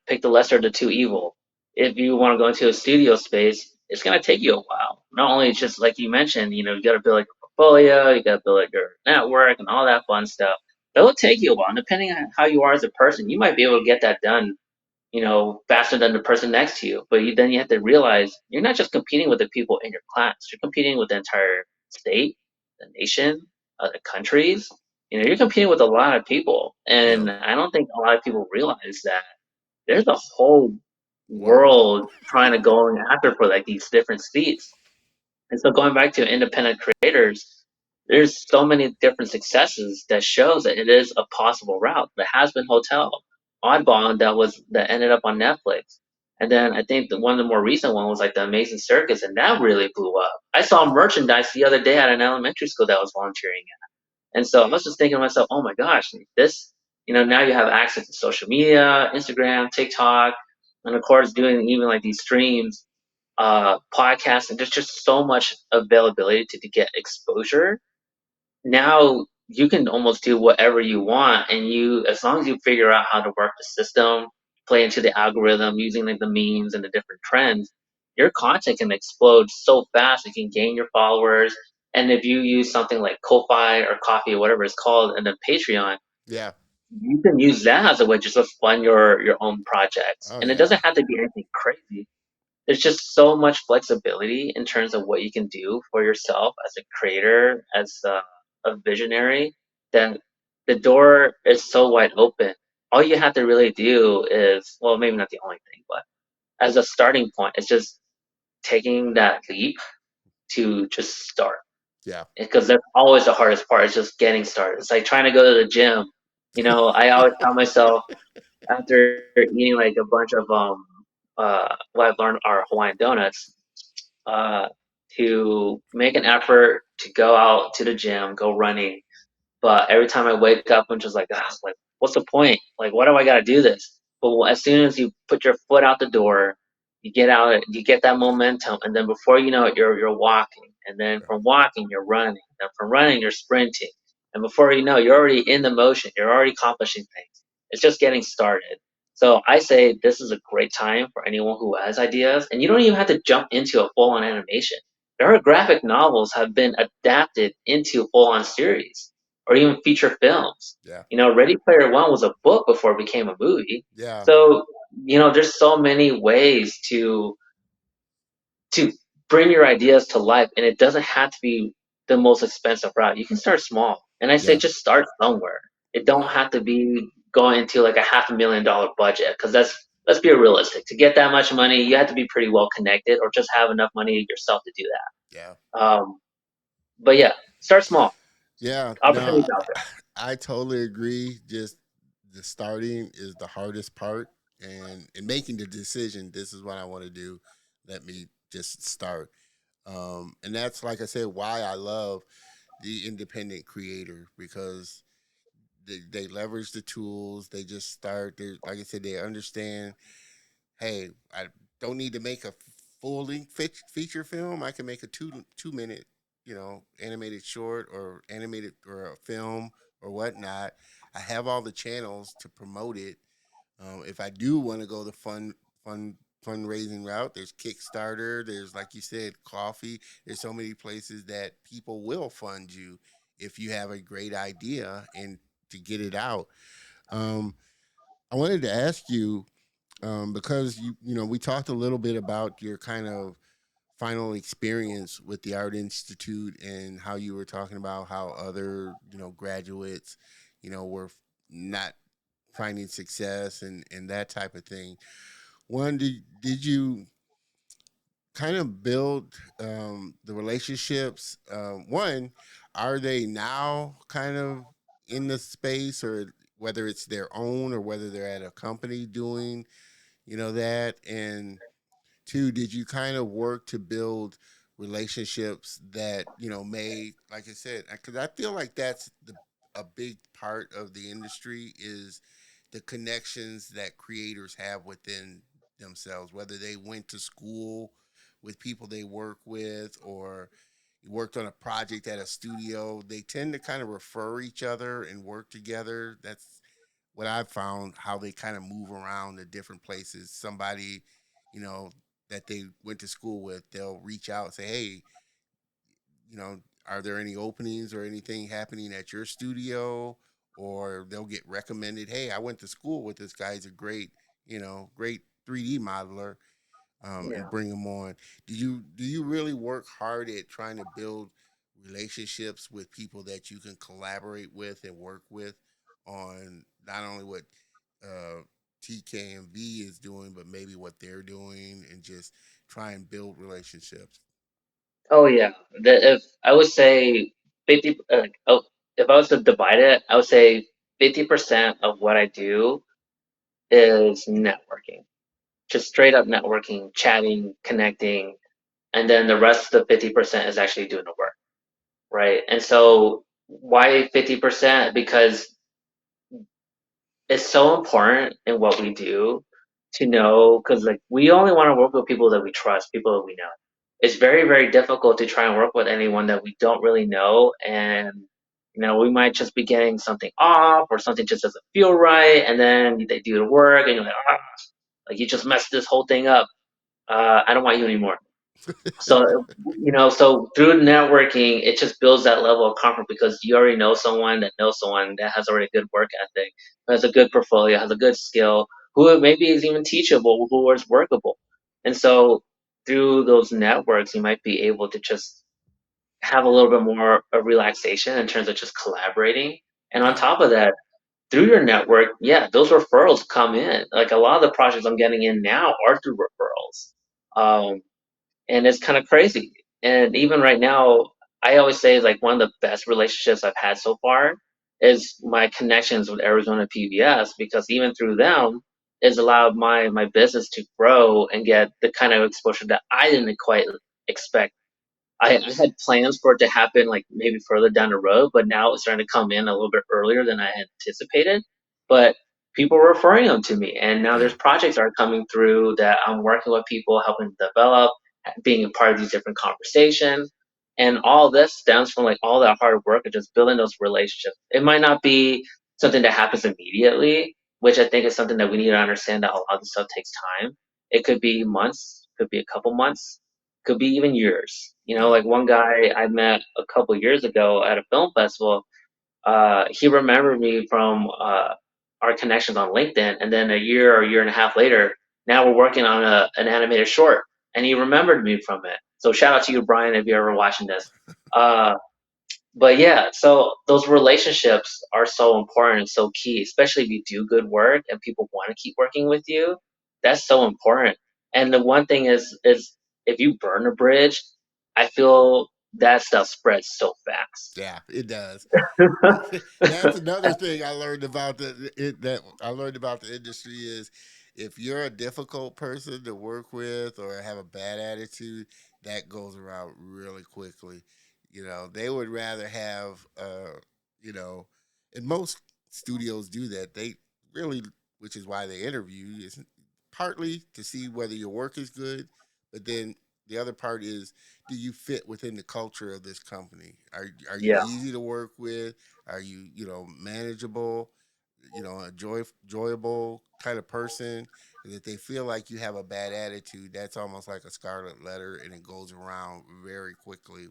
Pick the lesser of the two evil. If you want to go into a studio space, it's going to take you a while. Not only just like you mentioned, you got to build like a portfolio, you got to build like your network and all that fun stuff. That'll take you a while. And depending on how you are as a person, you might be able to get that done faster than the person next to you. But then you have to realize you're not just competing with the people in your class. You're competing with the entire state, the nation, other countries. You're competing with a lot of people, Yep. and I don't think a lot of people realize that there's a whole World. world trying to go after for like these different seats. And so going back to independent creators, there's so many different successes that shows that it is a possible route. The Has Been Hotel, Oddball that ended up on Netflix. And then I think one of the more recent one was like the Amazing Circus, and that really blew up. I saw merchandise the other day at an elementary school that I was volunteering at. And so I was just thinking to myself, oh my gosh, this, now you have access to social media, Instagram, TikTok, and of course doing even like these streams, podcasts, and there's just so much availability to get exposure. Now you can almost do whatever you want, and as long as you figure out how to work the system, play into the algorithm using like the memes and the different trends, your content can explode so fast. You can gain your followers, and if you use something like Ko-fi or Coffee or whatever it's called, and then Patreon, Yeah. you can use that as a way just to fund your own projects, Oh and it yeah. doesn't have to be anything crazy. There's just so much flexibility in terms of what you can do for yourself as a creator, as a visionary, that the door is so wide open. All you have to really do is, well, maybe not the only thing, but as a starting point, it's just taking that leap to just start. Yeah. Because that's always the hardest part, is just getting started. It's like trying to go to the gym. I always tell myself, after eating like a bunch of what I've learned are Hawaiian donuts, uh, to make an effort to go out to the gym, go running. But every time I wake up, I'm just like, like, what's the point? Like, why do I got to do this? But as soon as you put your foot out the door, you get out, you get that momentum, and then before you know it, you're walking, and then Yeah. from walking, you're running, and from running, you're sprinting, and before you know, you're already in the motion. You're already accomplishing things. It's just getting started. So I say this is a great time for anyone who has ideas, and you don't even have to jump into a full-on animation. There are graphic novels have been adapted into full-on series or even feature films. Yeah. Ready Player One was a book before it became a movie. Yeah. So, there's so many ways to bring your ideas to life, and it doesn't have to be the most expensive route. You can start small, and I say Yeah. just start somewhere. It don't have to be going into like a $500,000 budget, because let's be realistic. To get that much money, you have to be pretty well connected, or just have enough money yourself to do Yeah. that. But yeah, start small. Yeah. No, Opportunities out there. I totally agree. Just the starting is the hardest part, and making the decision. This is what I want to do. Let me just start. And that's, like I said, why I love the independent creator, because they leverage the tools. They just start. They, like I said, they understand. Hey, I don't need to make a full length feature film. I can make a two minute, animated short or animated or a film or whatnot. I have all the channels to promote it. If I do want to go the fun fundraising route, there's Kickstarter. There's, like you said, Coffee. There's so many places that people will fund you if you have a great idea and to get it out. Um, I wanted to ask you, because we talked a little bit about your kind of final experience with the Art Institute and how you were talking about how other graduates were not finding success and that type of thing. One, did you kind of build the relationships? One, are they now kind of in the space, or whether it's their own, or whether they're at a company doing, that? And two, did you kind of work to build relationships that made, like I said, because I feel like that's a big part of the industry is the connections that creators have within themselves, whether they went to school with people they work with, or worked on a project at a studio. They tend to kind of refer each other and work together. That's what I've found, how they kind of move around to different places. Somebody, you know, that they went to school with, they'll reach out and say, hey, are there any openings or anything happening at your studio? Or they'll get recommended, hey, I went to school with this guy. He's a great 3D modeler, and Yeah. bring them on. Do you really work hard at trying to build relationships with people that you can collaborate with and work with on not only what uh, TKMV is doing, but maybe what they're doing, and just try and build relationships? Oh yeah. If I would say 50, if I was to divide it, I would say 50% of what I do is networking, just straight up networking, chatting, connecting, and then the rest of the 50% is actually doing the work, right? And so why 50%? Because it's so important in what we do to know, because like we only want to work with people that we trust, people that we know. It's very, very difficult to try and work with anyone that we don't really know, and we might just be getting something off or something just doesn't feel right, and then they do the work and you're like, like you just messed this whole thing up. I don't want you anymore. So, so through networking, it just builds that level of comfort because you already know someone that knows someone that has already a good work ethic, who has a good portfolio, has a good skill, who maybe is even teachable, who is workable. And so through those networks, you might be able to just have a little bit more of relaxation in terms of just collaborating. And on Yeah. top of that, through your network, yeah, those referrals come in. Like a lot of the projects I'm getting in now are through referrals. And it's kind of crazy. And even right now, I always say like one of the best relationships I've had so far is my connections with Arizona PBS because even through them has allowed my business to grow and get the kind of exposure that I didn't quite expect. I had plans for it to happen like maybe further down the road, but now it's starting to come in a little bit earlier than I had anticipated. But people are referring them to me, and now Yeah. there's projects that are coming through that I'm working with people, helping develop, being a part of these different conversations. And all this stems from like all that hard work of just building those relationships. It might not be something that happens immediately, which I think is something that we need to understand that a lot of this stuff takes time. It could be months, could be a couple months, could be even years. Yeah. Like one guy I met a couple years ago at a film festival, he remembered me from our connections on LinkedIn, and then a year or year and a half later, now we're working on an animated short, and he remembered me from it. So shout out to you, Brian, if you're ever watching this. Uh, but yeah, so those relationships are so important and so key, especially if you do good work and people want to keep working with you. That's so important. And the one thing is if you burn a bridge, I feel that stuff spreads so fast. Yeah, it does. That's another thing I learned about the industry is, if you're a difficult person to work with or have a bad attitude, that goes around really quickly. They would rather have you know, and most studios do that. They really, which is why they interview you, is partly to see whether your work is good, but then the other part is, do you fit within the culture of this company? Are you Yeah, easy to work with? Are you manageable? A enjoyable kind of person? And if they feel like you have a bad attitude, that's almost like a scarlet letter, and it goes around very quickly,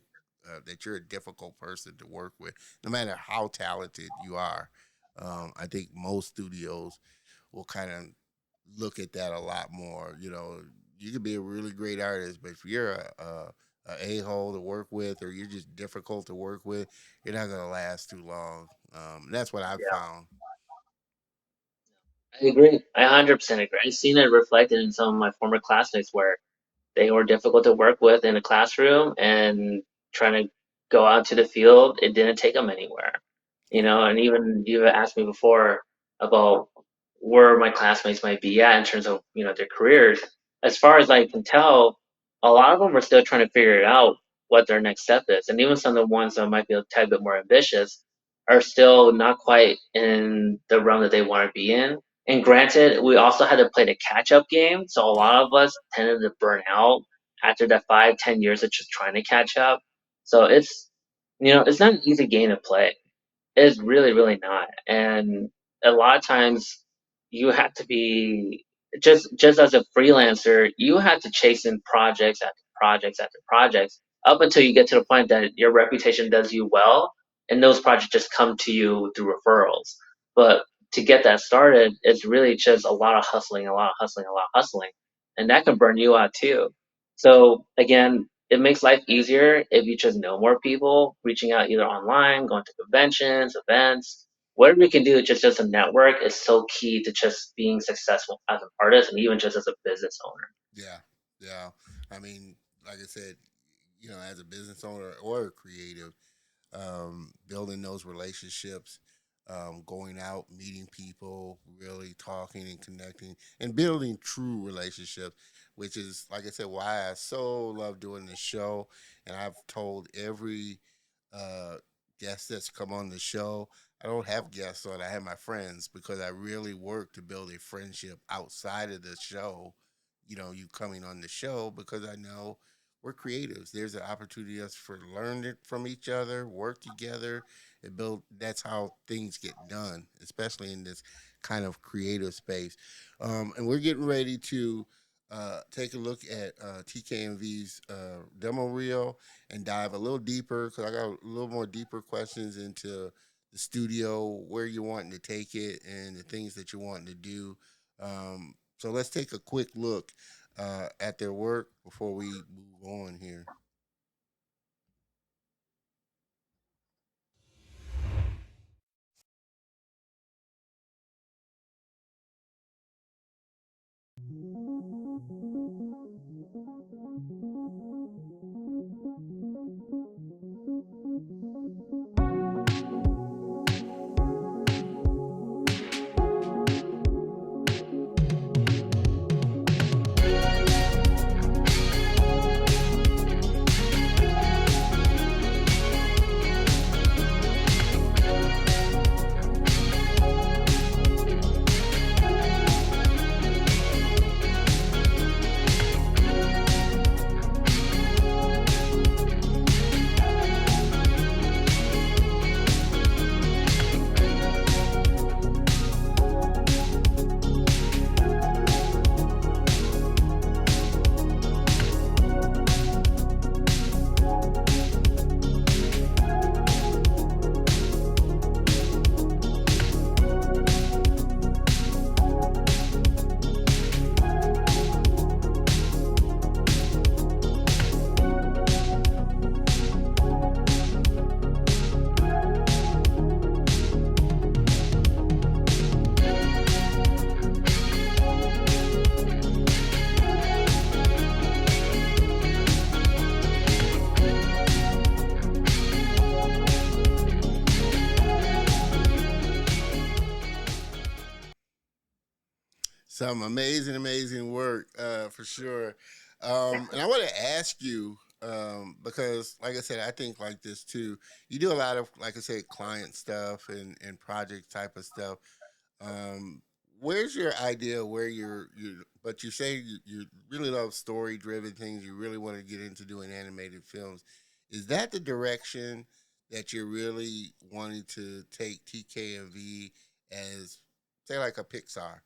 that you're a difficult person to work with, no matter how talented you are. I think most studios will kind of look at that a lot more. You could be a really great artist, but if you're a hole to work with, or you're just difficult to work with, you're not gonna last too long. That's what I've yeah, found. I agree. I 100% agree. I've seen it reflected in some of my former classmates where they were difficult to work with in a classroom, and trying to go out to the field, it didn't take them anywhere. And even you asked me before about where my classmates might be at in terms of their careers. As far as I can tell, a lot of them are still trying to figure it out what their next step is, and even some of the ones that might be a tad bit more ambitious are still not quite in the realm that they want to be in. And granted, we also had to play the catch up game, so a Yeah. lot of us tended to burn out after that 5, 10 years of just trying to catch up. So it's not an easy game to play. It's really, really not. And a lot of times you have to be just as a freelancer, you have to chase in projects after projects after projects up until you get to the point that your reputation does you well, and those projects just come to you through referrals. But to get that started, it's really just a lot of hustling, a lot of hustling, a lot of hustling. And that can burn you out too. So again, it makes life easier if you just know more people, reaching out either online, going to conventions, events, whatever you can do just a network is so key to just being successful as an artist and even just as a business owner. Yeah, yeah. I mean, like I said, as a business owner or a creative, building those relationships, going out, meeting people, really talking and connecting, and building true relationships, which is, like I said, why I so love doing this show. And I've told every uh, guest that's come on the show, I don't have guests on, I have my friends because I really work to build a friendship outside of the show. You coming on the show because I know we're creatives. There's an opportunity us for learning from each other, work together, and build. That's how things get done, especially in this kind of creative space. And we're getting ready to take a look at TKMV's demo reel and dive a little deeper because I got a little more deeper questions into the studio, where you're wanting to take it, and the things that you're wanting to do. So let's take a quick look at their work before we move on here. Some amazing, amazing work for sure. And I want to ask you because, like I said, I think like this too. You do a lot of, like I said, client stuff and project type of stuff. Um, where's your idea? Where but you say you really love story driven things. You really want to get into doing animated films. Is that the direction that you're really wanting to take TKMV as, say, like a Pixar?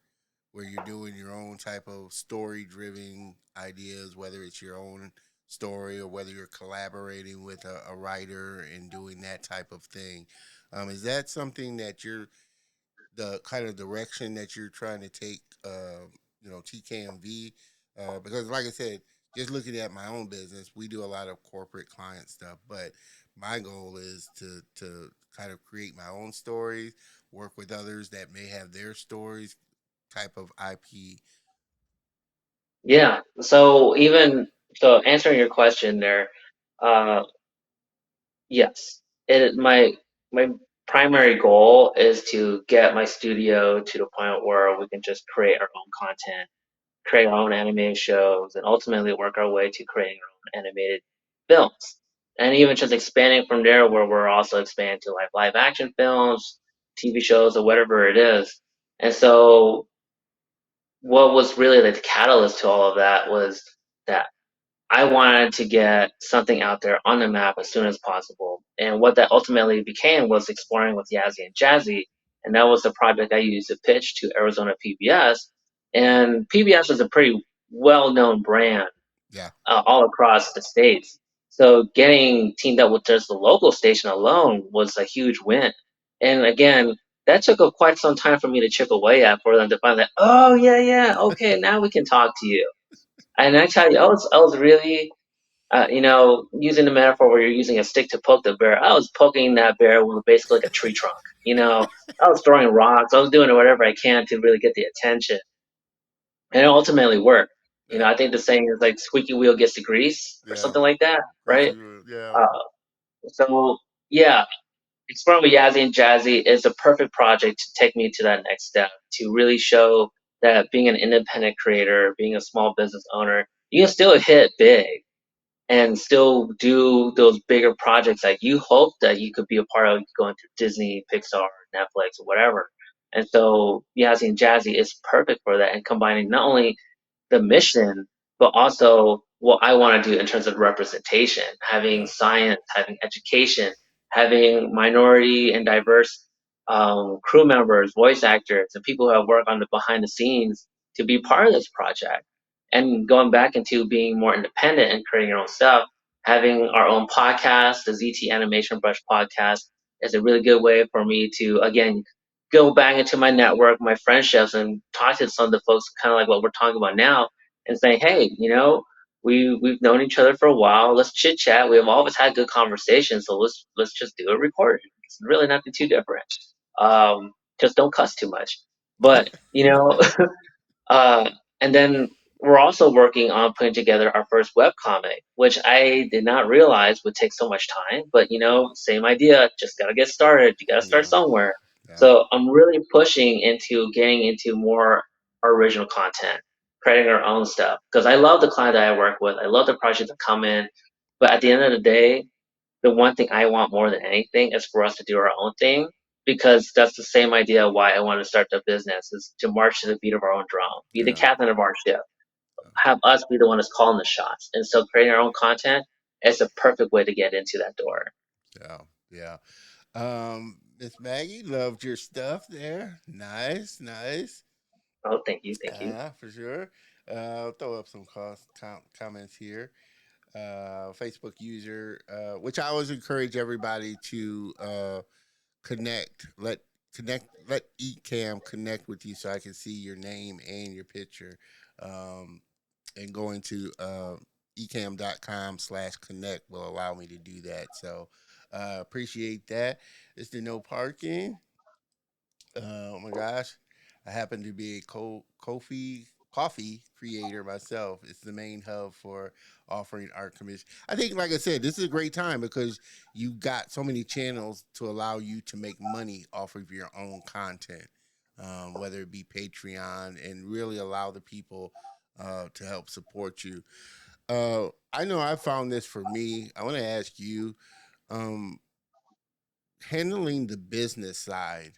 Where you're doing your own type of story driven ideas, whether it's your own story or whether you're collaborating with a writer and doing that type of thing. Is that something that you're the kind of direction that you're trying to take, TKMV? Because, like I said, just looking at my own business, we do a lot of corporate client stuff, but my goal is to kind of create my own stories, work with others that may have their stories type of IP. Yeah. So even So answering your question there, uh, yes, my primary goal is to get my studio to the point where we can just create our own content, create our own animated shows, and ultimately work our way to creating our own animated films. And even just expanding from there, where we're also expanding to like live action films, TV shows, or whatever it is. And so, what was really like the catalyst to all of that was that I wanted to get something out there on the map as soon as possible. And what that ultimately became was exploring with Yazzie and Jazzy. And that was the project I used to pitch to Arizona PBS. And PBS is a pretty well known brand Yeah. all across the states. So getting teamed up with just the local station alone was a huge win. And again, that took quite some time for me to chip away at for them to find that, oh, yeah, yeah, okay, now we can talk to you. And I tell you, I was really using the metaphor where you're using a stick to poke the bear, I was poking that bear with basically like a tree trunk. I was throwing rocks, I was doing whatever I can to really get the attention, and it ultimately worked. Yeah. I think the saying is like squeaky wheel gets the grease or Yeah. something like that, right? Appreciate it. Yeah. Uh, so yeah, exploring with Yazzie and Jazzy is a perfect project to take me to that next step to really show that being an independent creator, being a small business owner, you can still hit big and still do those bigger projects that you hope that you could be a part of going to Disney, Pixar, Netflix, or whatever. And so Yazzie and Jazzy is perfect for that and combining not only the mission, but also what I want to do in terms of representation, having Yeah. science, having education, having minority and diverse crew members, voice actors, and people who have worked on the behind the scenes to be part of this project. And going back into being more independent and creating your own stuff, having our own podcast, the ZT Animation Brush podcast, is a really good way for me to, again, go back into my network, my friendships, and talk to some of the folks, kind of like what we're talking about now, and say, hey, we've known each other for a while. Let's chit chat. We have always had good conversations, so let's just do a recording. It's really nothing too different. Just don't cuss too much. But Uh, and then we're also working on putting together our first web comic, which I did not realize would take so much time. But same idea, just gotta get started. You gotta start Yeah. somewhere. Yeah. So I'm really pushing into getting into more original content, creating our own stuff. Because I love the client that I work with. I love the projects that come in. But at the end of the day, the one thing I want more than anything is for us to do our own thing, because that's the same idea why I want to start the business is to march to the beat of our own drum, be the Yeah. captain of our ship, have us be the one that's calling the shots. And so creating our own content is a perfect way to get into that door. Yeah. Yeah. Miss Maggie, loved your stuff there. Nice, nice. Oh, thank you, thank you. For sure. I'll throw up some comments here. Facebook user, which I always encourage everybody to connect. Let eCam connect with you so I can see your name and your picture. Um, and going to ecam.com/connect will allow me to do that. So appreciate that. It's the no parking. Oh my gosh. I happen to be a coffee creator myself. It's the main hub for offering art commission. I think, like I said, this is a great time because you got so many channels to allow you to make money off of your own content, whether it be Patreon, and really allow the people to help support you. I know I found this for me. I want to ask you, um, handling the business side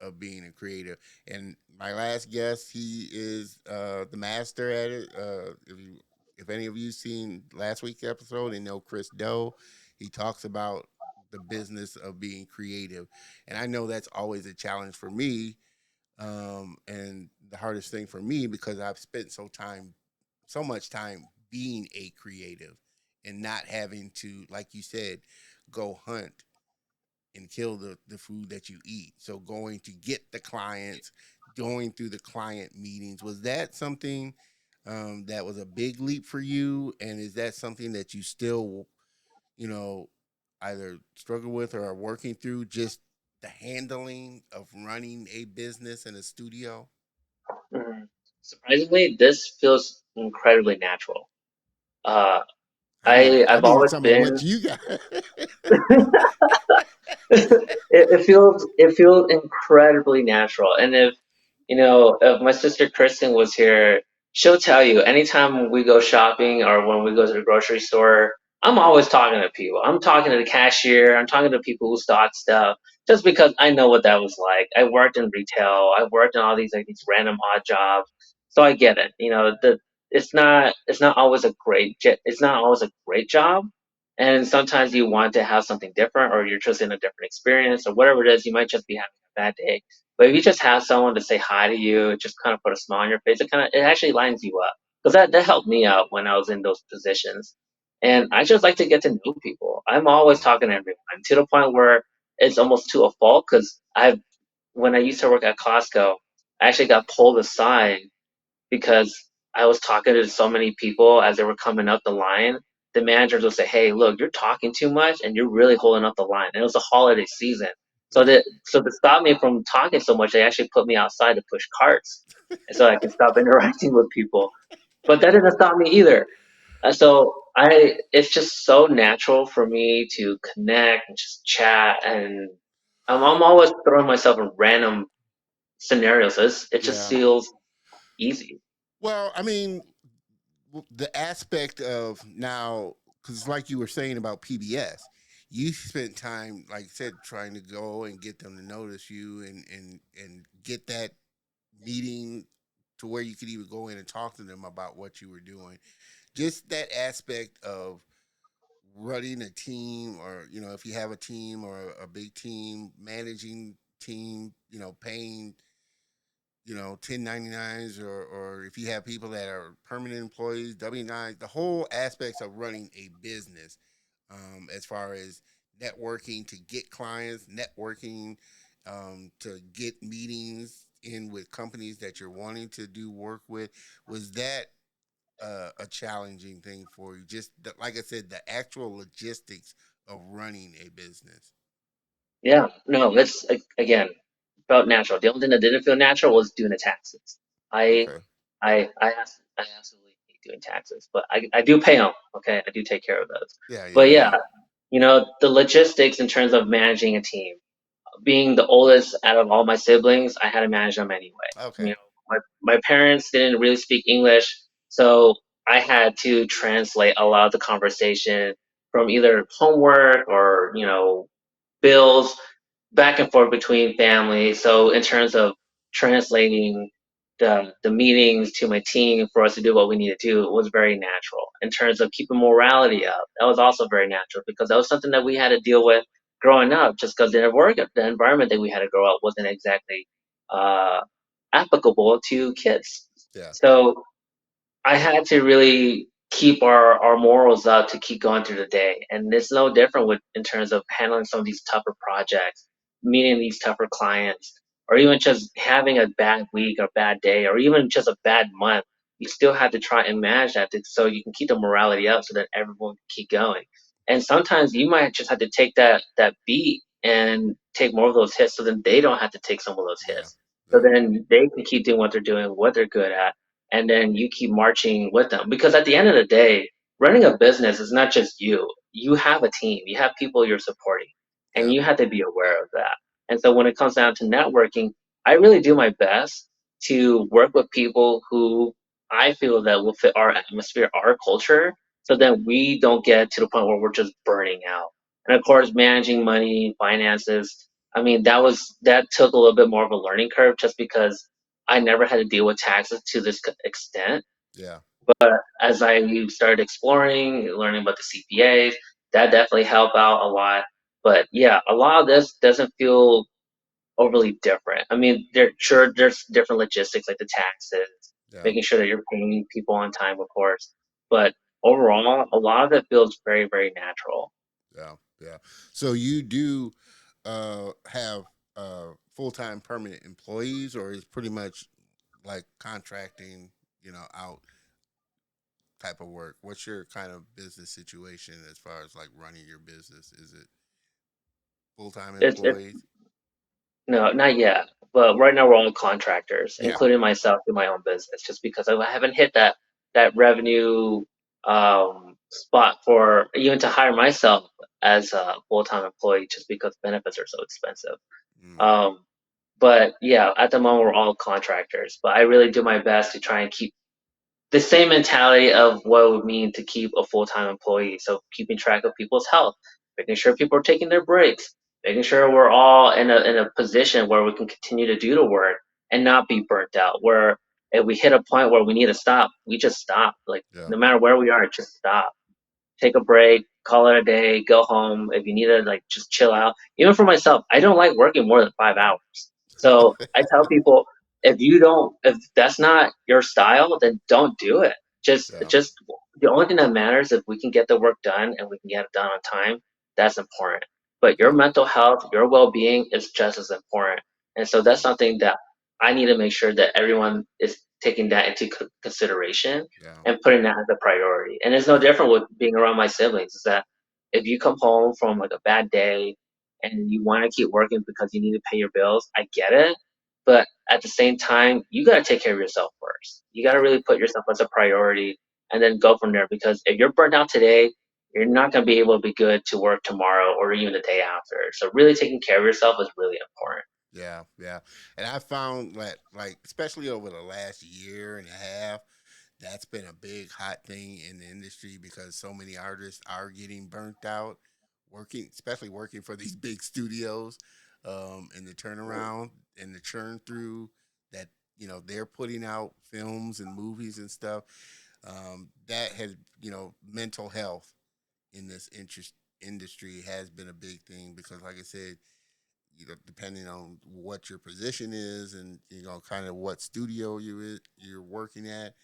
of being a creative. And my last guest, he is the master at it. If any of you seen last week's episode and know Chris Doe, he talks about the business of being creative, and I know that's always a challenge for me, and the hardest thing for me because I've spent so much time being a creative and not having to, like you said, go hunt and kill the food that you eat. So going to get the clients, going through the client meetings, was that something that was a big leap for you? And is that something that you still, you know, either struggle with or are working through? Just the handling of running a business in a studio. Mhm. Surprisingly, this feels incredibly natural. Uh, I've I need always some of what been. you got. It feels incredibly natural. And if if my sister Kristen was here, she'll tell you anytime we go shopping or when we go to the grocery store, I'm always talking to people. I'm talking to the cashier. I'm talking to people who stock stuff just because I know what that was like. I worked in retail. I worked in all these like these random odd jobs, so I get it. It's not always a it's not always a great job, and sometimes you want to have something different, or you're just in a different experience, or whatever it is. You might just be having a bad day. But if you just have someone to say hi to you, just kind of put a smile on your face, it actually lines you up. Because that helped me out when I was in those positions. And I just like to get to know people. I'm always Yeah, talking to everyone to the point where it's almost to a fault. Because when I used to work at Costco, I actually got pulled aside because I was talking to so many people as they were coming up the line. The managers would say, "Hey, look, you're talking too much, and you're really holding up the line." And it was the holiday season, yeah, so to stop me from talking so much, they actually put me outside to push carts, and so I can stop interacting with people. But that didn't stop me either. It's just so natural for me to connect and just chat, and I'm always throwing myself in random scenarios. It just yeah. feels easy. Well, I mean, the aspect of now, because like you were saying about PBS, you spent time, like I said, trying to go and get them to notice you and get that meeting to where you could even go in and talk to them about what you were doing. Just that aspect of running a team, or if you have a team or a big team, managing team, paying 1099s, or if you have people that are permanent employees, W9s, the whole aspects of running a business, as far as networking to get clients, networking to get meetings in with companies that you're wanting to do work with. Was that a challenging thing for you? Just like I said, the actual logistics of running a business. Yeah, no, it's again felt natural. The only thing that didn't feel natural was doing the taxes. I Okay. I absolutely hate doing taxes, but I do pay them. Okay, I do take care of those. Yeah, yeah, But yeah, yeah, yeah. the logistics in terms of managing a team. Being the oldest out of all my siblings, I had to manage them anyway. Okay. My parents didn't really speak English, so I had to translate a lot of the conversation from either homework or bills back and forth between families. So in terms of translating the meetings to my team for us to do what we need to do, it was very natural. In terms of keeping morality up, that was also very natural because that was something that we had to deal with growing up. Just because the environment that we had to grow up wasn't exactly uh, applicable to kids. Yeah. So I had to really keep our morals up to keep going through the day. And it's no different with in terms of handling some of these tougher projects, meeting these tougher clients, or even just having a bad week or bad day, or even just a bad month. You still have to try and manage that so you can keep the morality up so that everyone can keep going. And sometimes you might just have to take that beat and take more of those hits so then they don't have to take some of those Yeah. hits. So Yeah. then they can keep doing what they're doing, what they're good at, and then you keep marching with them. Because at the end of the day, running a business is not just you. You have a team, you have people you're supporting, and Yeah. you have to be aware of that. And so when it comes down to networking, I really do my best to work with people who I feel that will fit our atmosphere, our culture, so that we don't get to the point where we're just burning out. And of course, managing money, finances. I mean, that took a little bit more of a learning curve just because I never had to deal with taxes to this extent. Yeah. As I started exploring, learning about the CPAs, that definitely helped out a lot. But yeah, a lot of this doesn't feel overly different. I mean, there's different logistics like the taxes, Yeah. making sure that you're paying people on time, of course. But overall, a lot of it feels very, very natural. Yeah. Yeah. So you do have full time permanent employees, or is pretty much like contracting, out type of work? What's your kind of business situation as far as like running your business? Is it full time It's employees? No, not yet. But right now we're all contractors, Yeah. including myself in my own business, just because I haven't hit that revenue. spot for even to hire myself as a full-time employee just because benefits are so expensive. Mm, Um, but yeah, at the moment we're all contractors. But I really do my best to try and keep the same mentality of what it would mean to keep a full-time employee. So keeping track of people's health, making sure people are taking their breaks, making sure we're all in a position where we can continue to do the work and not be burnt out. Where if we hit a point where we need to stop, we just stop. Like yeah, no matter where we are, just stop, take a break, call it a day, go home. If you need to like just chill out. Even for myself, I don't like working more than 5 hours. So I tell people if that's not your style, then don't do it. yeah, Just the only thing that matters if we can get the work done and we can get it done on time, that's important. But your yeah, mental health, your well being is just as important. And so yeah, that's something that I need to make sure that everyone is taking that into consideration yeah, and putting that as a priority. And it's no yeah, different with being around my siblings. Is that if you come home from like a bad day and you want to keep working because you need to pay your bills, I get it. But at the same time, you got to take care of yourself first. You got to yeah, really put yourself as a priority and then go from there. Because if you're burnt out today, you're not going to be able to be good to work tomorrow or even the day after. So really taking care of yourself is really important. yeah, yeah. And I found that, like, especially over the last year and a half, that's been a big hot thing in the industry because so many artists are getting burnt out working, especially working for these big studios, and the turnaround and the churn through that, they're putting out films and movies and stuff. That has, mental health in this industry has been a big thing because, like I said, depending on what your position is and kind of what studio you're working at,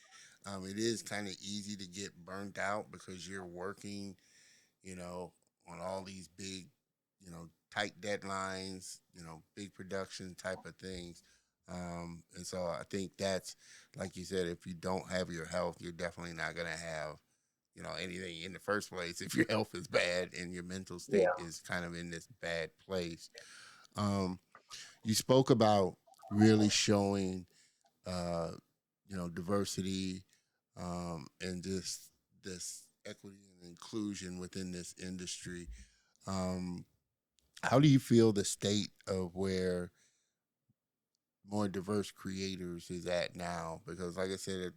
it is kind of easy to get burnt out because you're working, you know, on all these big, tight deadlines, big production type of things. And so I think that's, like you said, if you don't have your health, you're definitely not going to have, anything in the first place if your health is bad and your mental state Yeah. is kind of in this bad place. Um, you spoke about really showing, uh, diversity, and just this equity and inclusion within this industry. Um, how do you feel the state of where more diverse creators is at now? Because, like I said,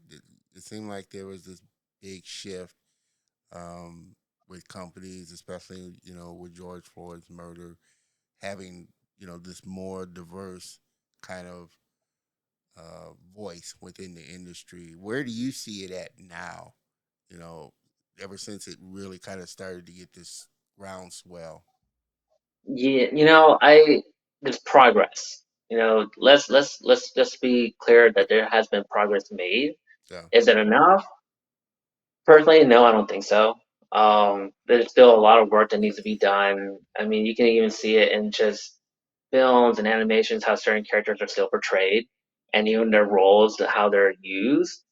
it seemed like there was this big shift, with companies, especially with George Floyd's murder, having this more diverse kind of voice within the industry. Where do you see it at now? You know, ever since it really kind of started to get this groundswell. Yeah, I there's progress. Let's just be clear that there has been progress made. Yeah, Is it enough? Personally, no, I don't think so. There's still a lot of work that needs to be done. I mean, you can even see it in just films and animations how certain characters are still portrayed, and even their roles, how they're used.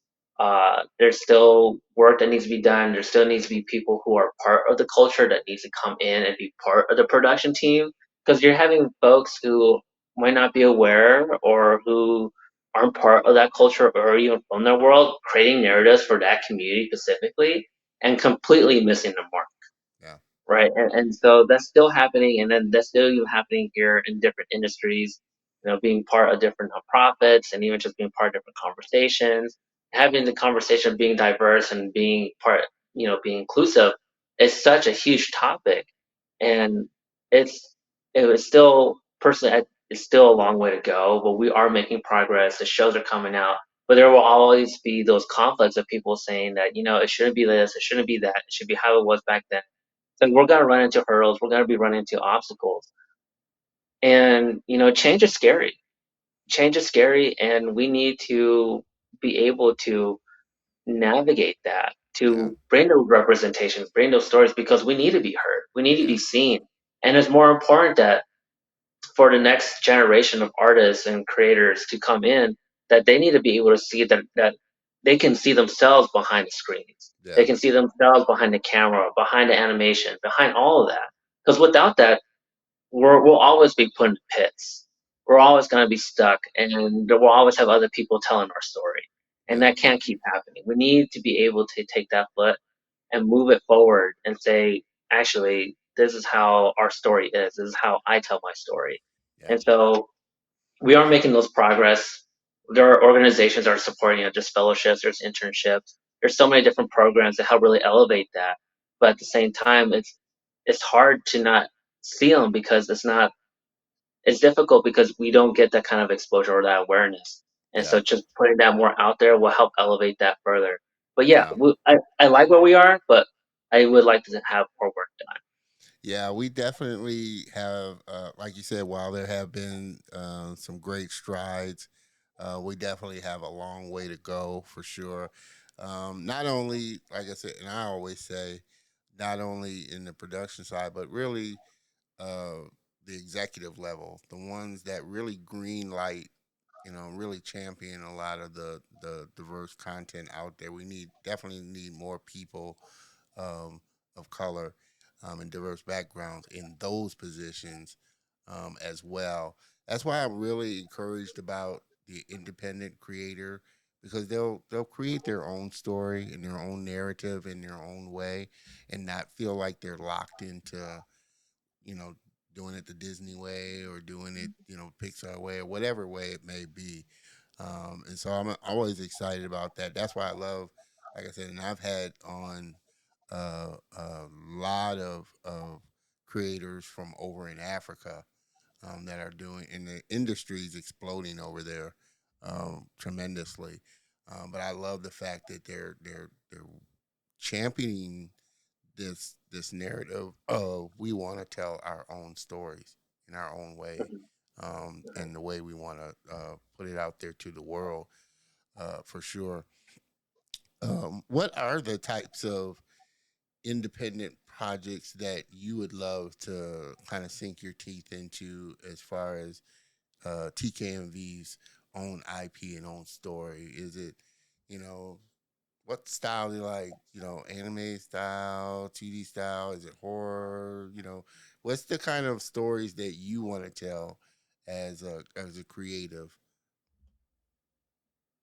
There's still work that needs to be done. There still needs to be people who are part of the culture that needs to come in and be part of the production team because you're having folks who might not be aware or who aren't part of that culture or even from their world, creating narratives for that community specifically and completely missing the mark, yeah, right? And so that's still happening, and then that's still even happening here in different industries. Being part of different nonprofits, and even just being part of different conversations, having the conversation of being diverse and being part, being inclusive, is such a huge topic, and it's it was still personally, it's still a long way to go, but we are making progress. The shows are coming out, but there will always be those conflicts of people saying that it shouldn't be this, it shouldn't be that, it should be how it was back then. So we're gonna run into hurdles. We're gonna be running into obstacles, and change is scary. Change is scary, and we need to be able to navigate that, yeah, to bring those representations, bring those stories, because we need to be heard. We need to yeah, be seen, and it's more important that for the next generation of artists and creators to come in, that they need to be able to see that they can see themselves behind the screens. They yeah, can see themselves behind the camera, behind the animation, behind all of that. Because without that, we'll always be put in pits. We're always going to be stuck, and we'll always have other people telling our story, and yeah, that can't keep happening. We need to be able to take that foot. and move it forward and say, actually, this is how our story is. This is how I tell my story. Yeah. And so we are making those progress. There are organizations that are supporting it. There's fellowships, there's internships. There's so many different programs that help really elevate that. But at the same time, it's hard to not see them because it's difficult because we don't get that kind of exposure or that awareness. And Yeah. so just putting that more out there will help elevate that further. But yeah, Yeah. I like where we are, but I would like to have more work done. Yeah, we definitely have, like you said, while there have been some great strides, we definitely have a long way to go for sure. Not only, like I said, and I always say, not only in the production side, but really uh, the executive level, the ones that really green light, really champion a lot of the diverse content out there. We definitely need more people um, of color and diverse backgrounds in those positions as well. That's why I'm really encouraged about the independent creator because they'll create their own story and their own narrative in their own way and not feel like they're locked into you know doing it the Disney way or doing it Pixar way or whatever way it may be. And so I'm always excited about that. That's why I love, like I said, and I've had on a lot of creators from over in Africa that are doing, and the industry is exploding over there tremendously. But I love the fact that they're championing this narrative of we want to tell our own stories in our own way, and the way we want to put it out there to the world for sure. What are the types of independent projects that you would love to kind of sink your teeth into as far as TKMV's own IP and own story? Is it, you know, what style do you like? Anime style, 2D style? Is it horror? What's the kind of stories that you want to tell as a creative?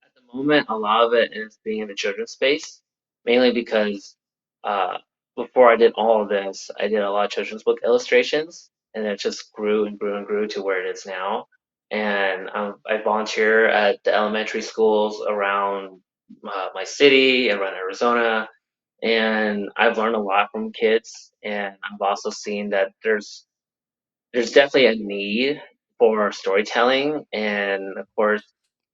At the moment, a lot of it is being in the children's space, mainly because uh, before I did all of this, I did a lot of children's book illustrations, and it just grew and grew and grew to where it is now. And I volunteer at the elementary schools around my city, around Arizona, and I've learned a lot from kids. And I've also seen that there's definitely a need for storytelling, and of course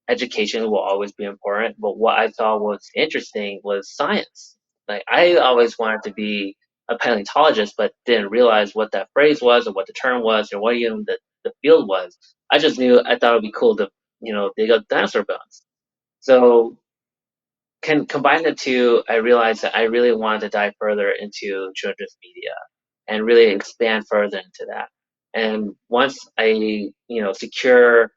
education will always be important. But what I thought was interesting was science. Like I Yeah, always wanted to be a paleontologist, but didn't realize what that phrase was or what the term was or what even the field was. I just knew I thought it would be cool to dig up dinosaur bones. So can combine the two, I realized that I really wanted to dive further into children's media and really expand further into that. And once I, secure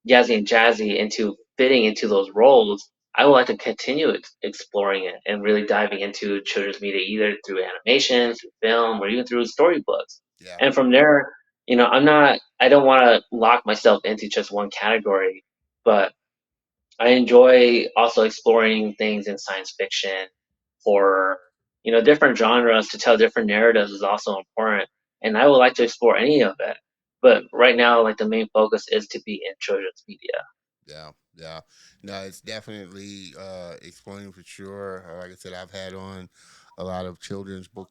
Yazzie and Jazzy into fitting into those roles, I would like to continue exploring it and really diving into children's media either through animation, through film, or even through storybooks. yeah, And from there, I don't want to lock myself into just one category, but I enjoy also exploring things in science fiction, horror, different genres to tell different narratives is also important. And I would like to explore any of it. But right now, like the main focus is to be in children's media. yeah, yeah. No, it's definitely exploring for sure. Like I said, I've had on a lot of children's book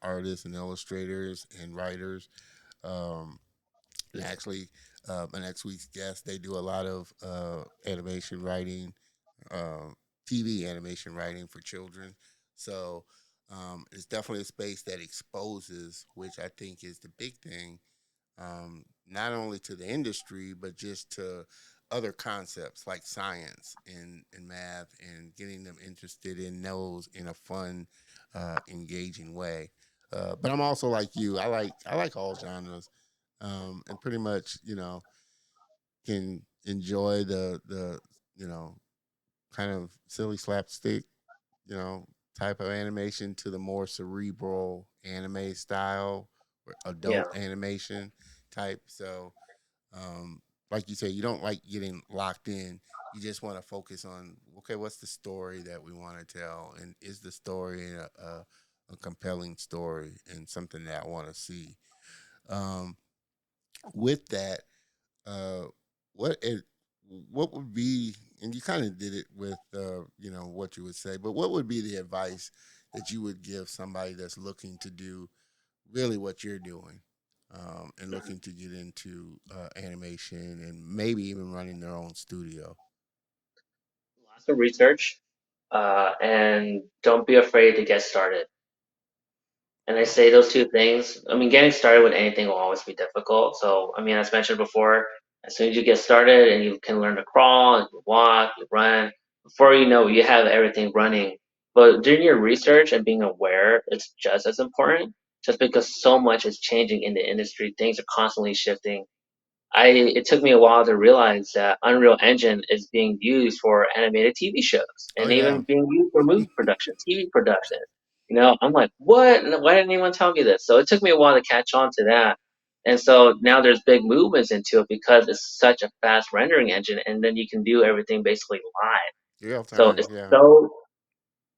artists and illustrators and writers. Um, and actually, my next week's guest, they do a lot of animation writing, uh, TV animation writing for children. So it's definitely a space that exposes, which I think is the big thing, not only to the industry, but just to other concepts like science and math and getting them interested in those in a fun, engaging way. But I'm also like you. I like all genres, and pretty much can enjoy the you know kind of silly slapstick you know type of animation to the more cerebral anime style or Yeah. adult animation type. So like you say, you don't like getting locked in. You just want to focus on, okay, what's the story that we want to tell, and is the story a compelling story and something that I want to see. Um, with that, uh, what it, what would be, and you kind of did it with what you would say, but what would be the advice that you would give somebody that's looking to do really what you're doing, and looking to get into animation and maybe even running their own studio? Lots of research, and don't be afraid to get started. And I say those two things. I mean, getting started with anything will always be difficult. So, I mean, as mentioned before, as soon as you get started and you can learn to crawl, you walk, you run, before you know, you have everything running. But doing your research and being aware is just as important, just because so much is changing in the industry. Things are constantly shifting. It took me a while to realize that Unreal Engine is being used for animated TV shows Oh and yeah. even being used for movie production, TV production. I'm like, what? Why didn't anyone tell me this? So it took me a while to catch on to that. And so now there's big movements into it because it's such a fast rendering engine, and then you can do everything basically live. Real So time, it's yeah.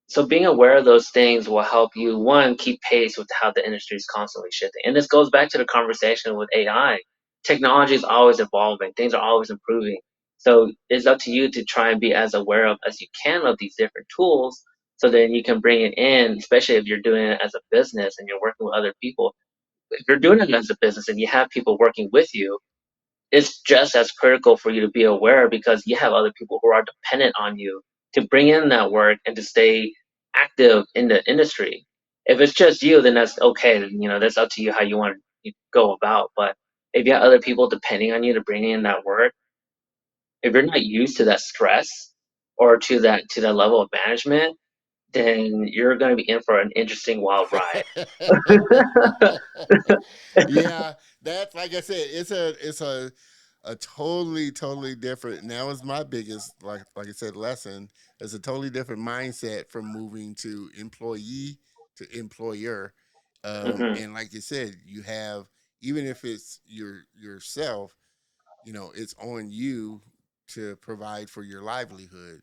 so being aware of those things will help you, one, keep pace with how the industry is constantly shifting. And this goes back to the conversation with AI. Technology is always evolving, things are always improving. So it's up to you to try and be as aware of as you can of these different tools, so then you can bring it in, especially if you're doing it as a business and you're working with other people. If you're doing it as a business and you have people working with you, it's just as critical for you to be aware, because you have other people who are dependent on you to bring in that work and to stay active in the industry. If it's just you, then that's okay. That's up to you how you want to go about. But if you have other people depending on you to bring in that work, if you're not used to that stress or to that level of management, then you're going to be in for an interesting wild ride. Yeah, that's like I said, it's a totally different. And that was my biggest, like I said, lesson. It's a totally different mindset from moving to employee to employer. Hmm. And like you said, you have, even if it's yourself, it's on you to provide for your livelihood.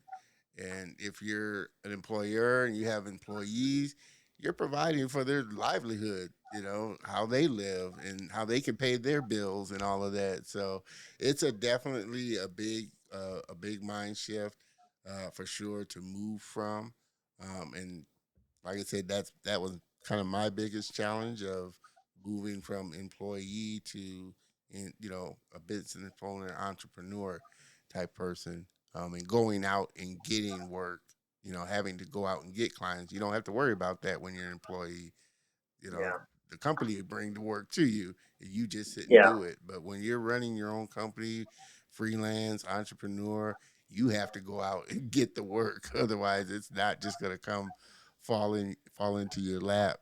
And if you're an employer and you have employees, you're providing for their livelihood, how they live and how they can pay their bills and all of that. So it's definitely a big mind shift, for sure, to move from. And like I said, that was kind of my biggest challenge of moving from employee to, a business owner, entrepreneur type person, and going out and getting work. Having to go out and get clients. You don't have to worry about that when you're an employee. You know, Yeah. the company bring the work to you, and you just sit and Yeah. do it. But when you're running your own company, freelance entrepreneur, you have to go out and get the work. Otherwise, it's not just gonna come fall into your lap,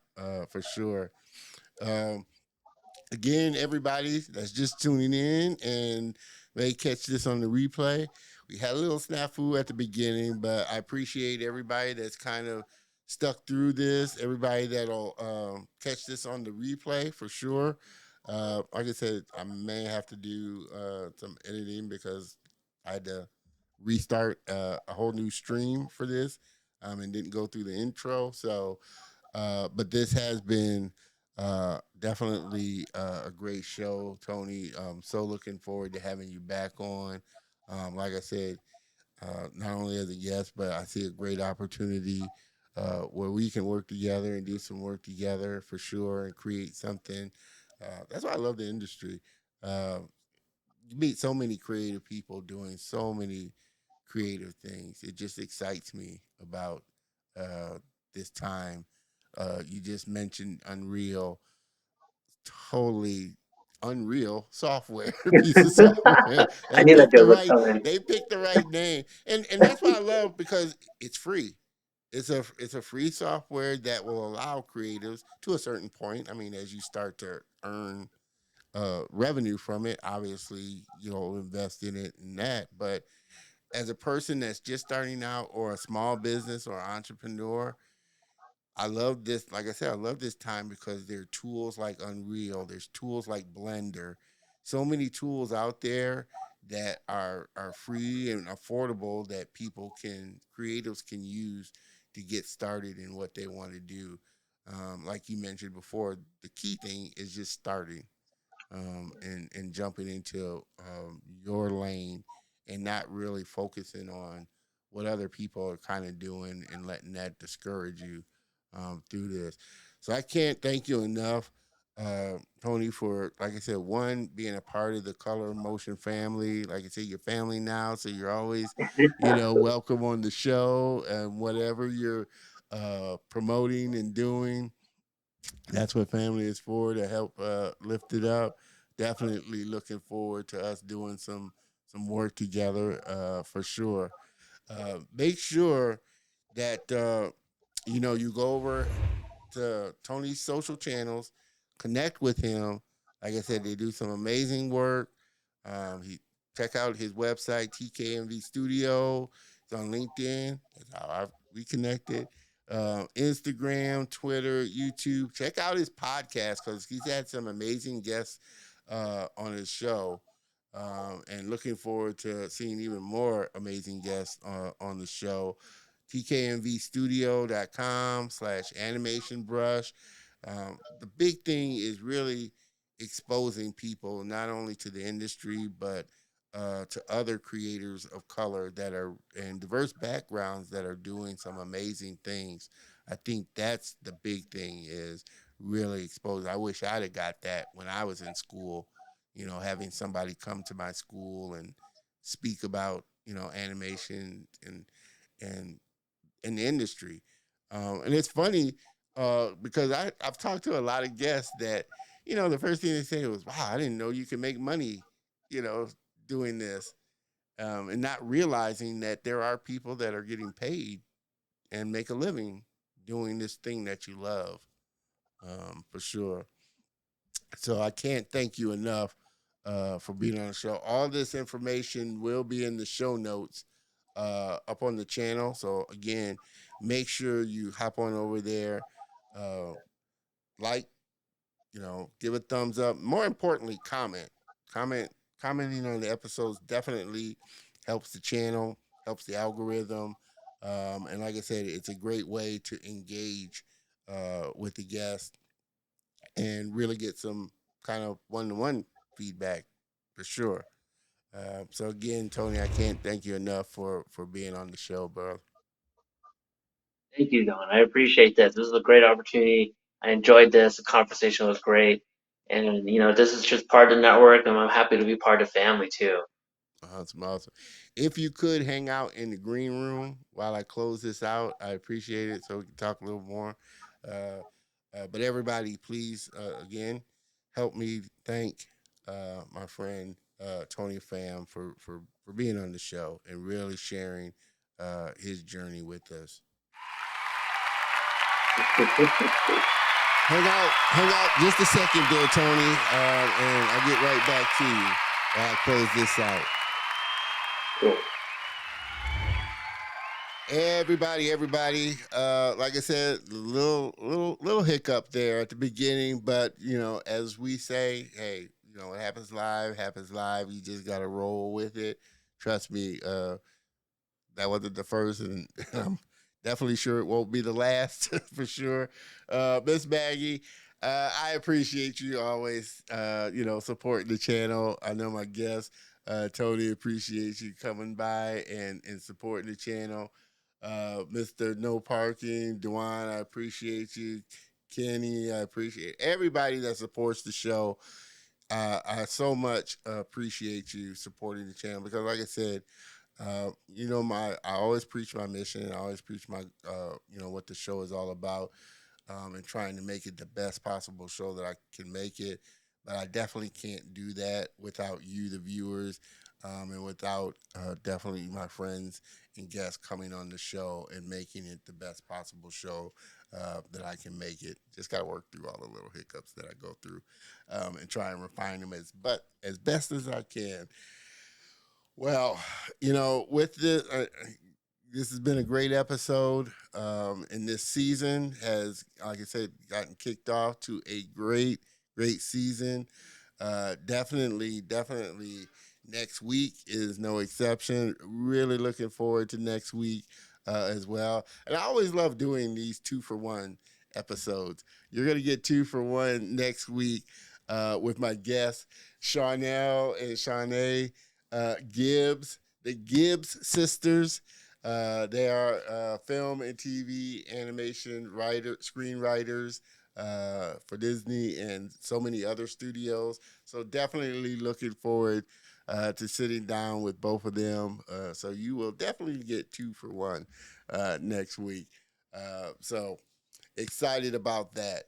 for sure. Um, Again, everybody that's just tuning in and may catch this on the replay, we had a little snafu at the beginning, but I appreciate everybody that's kind of stuck through this. Everybody that'll catch this on the replay for sure. Like I said, I may have to do some editing because I had to restart a whole new stream for this, and didn't go through the intro. So, but this has been definitely a great show, Tony. So looking forward to having you back on. Like I said, not only as a guest, but I see a great opportunity where we can work together and do some work together for sure and create something. That's why I love the industry. Uh, you meet so many creative people doing so many creative things. It just excites me about uh, this time. You just mentioned Unreal, totally unreal software, piece of software. I They knew that picked the joke was right. coming. They picked the right name, and that's what I love because it's free. It's a free software that will allow creatives to a certain point. I mean, as you start to earn revenue from it, obviously you'll invest in it and that. But as a person that's just starting out or a small business or entrepreneur, I love this. Like I said, I love this time because there are tools like Unreal. There's tools like Blender. So many tools out there that are free and affordable that creatives can use to get started in what they want to do. Like you mentioned before, the key thing is just starting, and jumping into your lane, and not really focusing on what other people are kind of doing and letting that discourage you through this. So I can't thank you enough, Tony, for, like I said, one, being a part of the Color and Motion family. Like I said, your family now, so you're always, welcome on the show, and whatever you're promoting and doing, that's what family is for, to help lift it up. Definitely looking forward to us doing some work together, for sure. Make sure that you go over to Tony's social channels, connect with him. Like I said, they do some amazing work. He Check out his website, TKMV Studio. It's on LinkedIn. That's how we connected. Instagram, Twitter, YouTube. Check out his podcast, because he's had some amazing guests on his show. And looking forward to seeing even more amazing guests on the show. TKMVstudio.com/animationbrush. The big thing is really exposing people not only to the industry, but to other creators of color that are in diverse backgrounds that are doing some amazing things. I think that's the big thing, is really exposing. I wish I'd have got that when I was in school, having somebody come to my school and speak about, animation and in the industry. And it's funny, because I've talked to a lot of guests that, the first thing they say was, wow, I didn't know you could make money, you know, doing this. And not realizing that there are people that are getting paid and make a living doing this thing that you love, for sure. So I can't thank you enough for being on the show. All this information will be in the show notes up on the channel. So again, make sure you hop on over there, uh, like, give a thumbs up. More importantly, comment. Commenting on the episodes definitely helps the channel, helps the algorithm, and like I said, it's a great way to engage with the guest and really get some kind of one-to-one feedback, for sure. So again, Tony, I can't thank you enough for being on the show, bro. Thank you, Don. I appreciate this. This is a great opportunity. I enjoyed this. The conversation was great. And, this is just part of the network, and I'm happy to be part of the family too. Awesome, awesome. If you could hang out in the green room while I close this out, I appreciate it, so we can talk a little more. Uh, but everybody, please, again, help me thank my friend Tony Pham for being on the show and really sharing his journey with us. Hang out just a second there, Tony, and I'll get right back to you while I close this out. Cool. Everybody. Like I said, little hiccup there at the beginning, but as we say, hey, what happens live happens live. You just gotta roll with it. Trust me, that wasn't the first, and I'm definitely sure it won't be the last for sure. Miss Maggie, I appreciate you always, supporting the channel. I know my guest, Tony, appreciates you coming by and supporting the channel. Mr. No Parking, Dewan, I appreciate you. Kenny, I appreciate everybody that supports the show. I so much appreciate you supporting the channel, because, like I said, I always preach my mission. I always preach my, what the show is all about, and trying to make it the best possible show that I can make it. But I definitely can't do that without you, the viewers, and without definitely my friends and guests coming on the show and making it the best possible show that I can make it. Just got to work through all the little hiccups that I go through, and try and refine them as best as I can. Well, with this has been a great episode. And this season has, like I said, gotten kicked off to a great season. Definitely Next week is no exception. Really looking forward to next week as well. And I always love doing these 2-for-1 episodes. You're going to get 2-for-1 next week with my guests, Charnel and Shanae Gibbs, the Gibbs sisters. They are film and TV animation screenwriters for Disney and so many other studios. So definitely looking forward to sitting down with both of them. So you will definitely get 2-for-1 next week. So excited about that.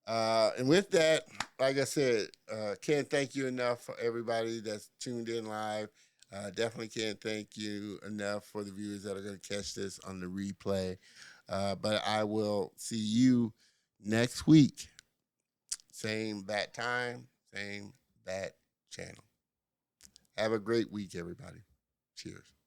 And with that, like I said, can't thank you enough for everybody that's tuned in live. Definitely can't thank you enough for the viewers that are going to catch this on the replay. But I will see you next week. Same bat time, same bat channel. Have a great week, everybody. Cheers.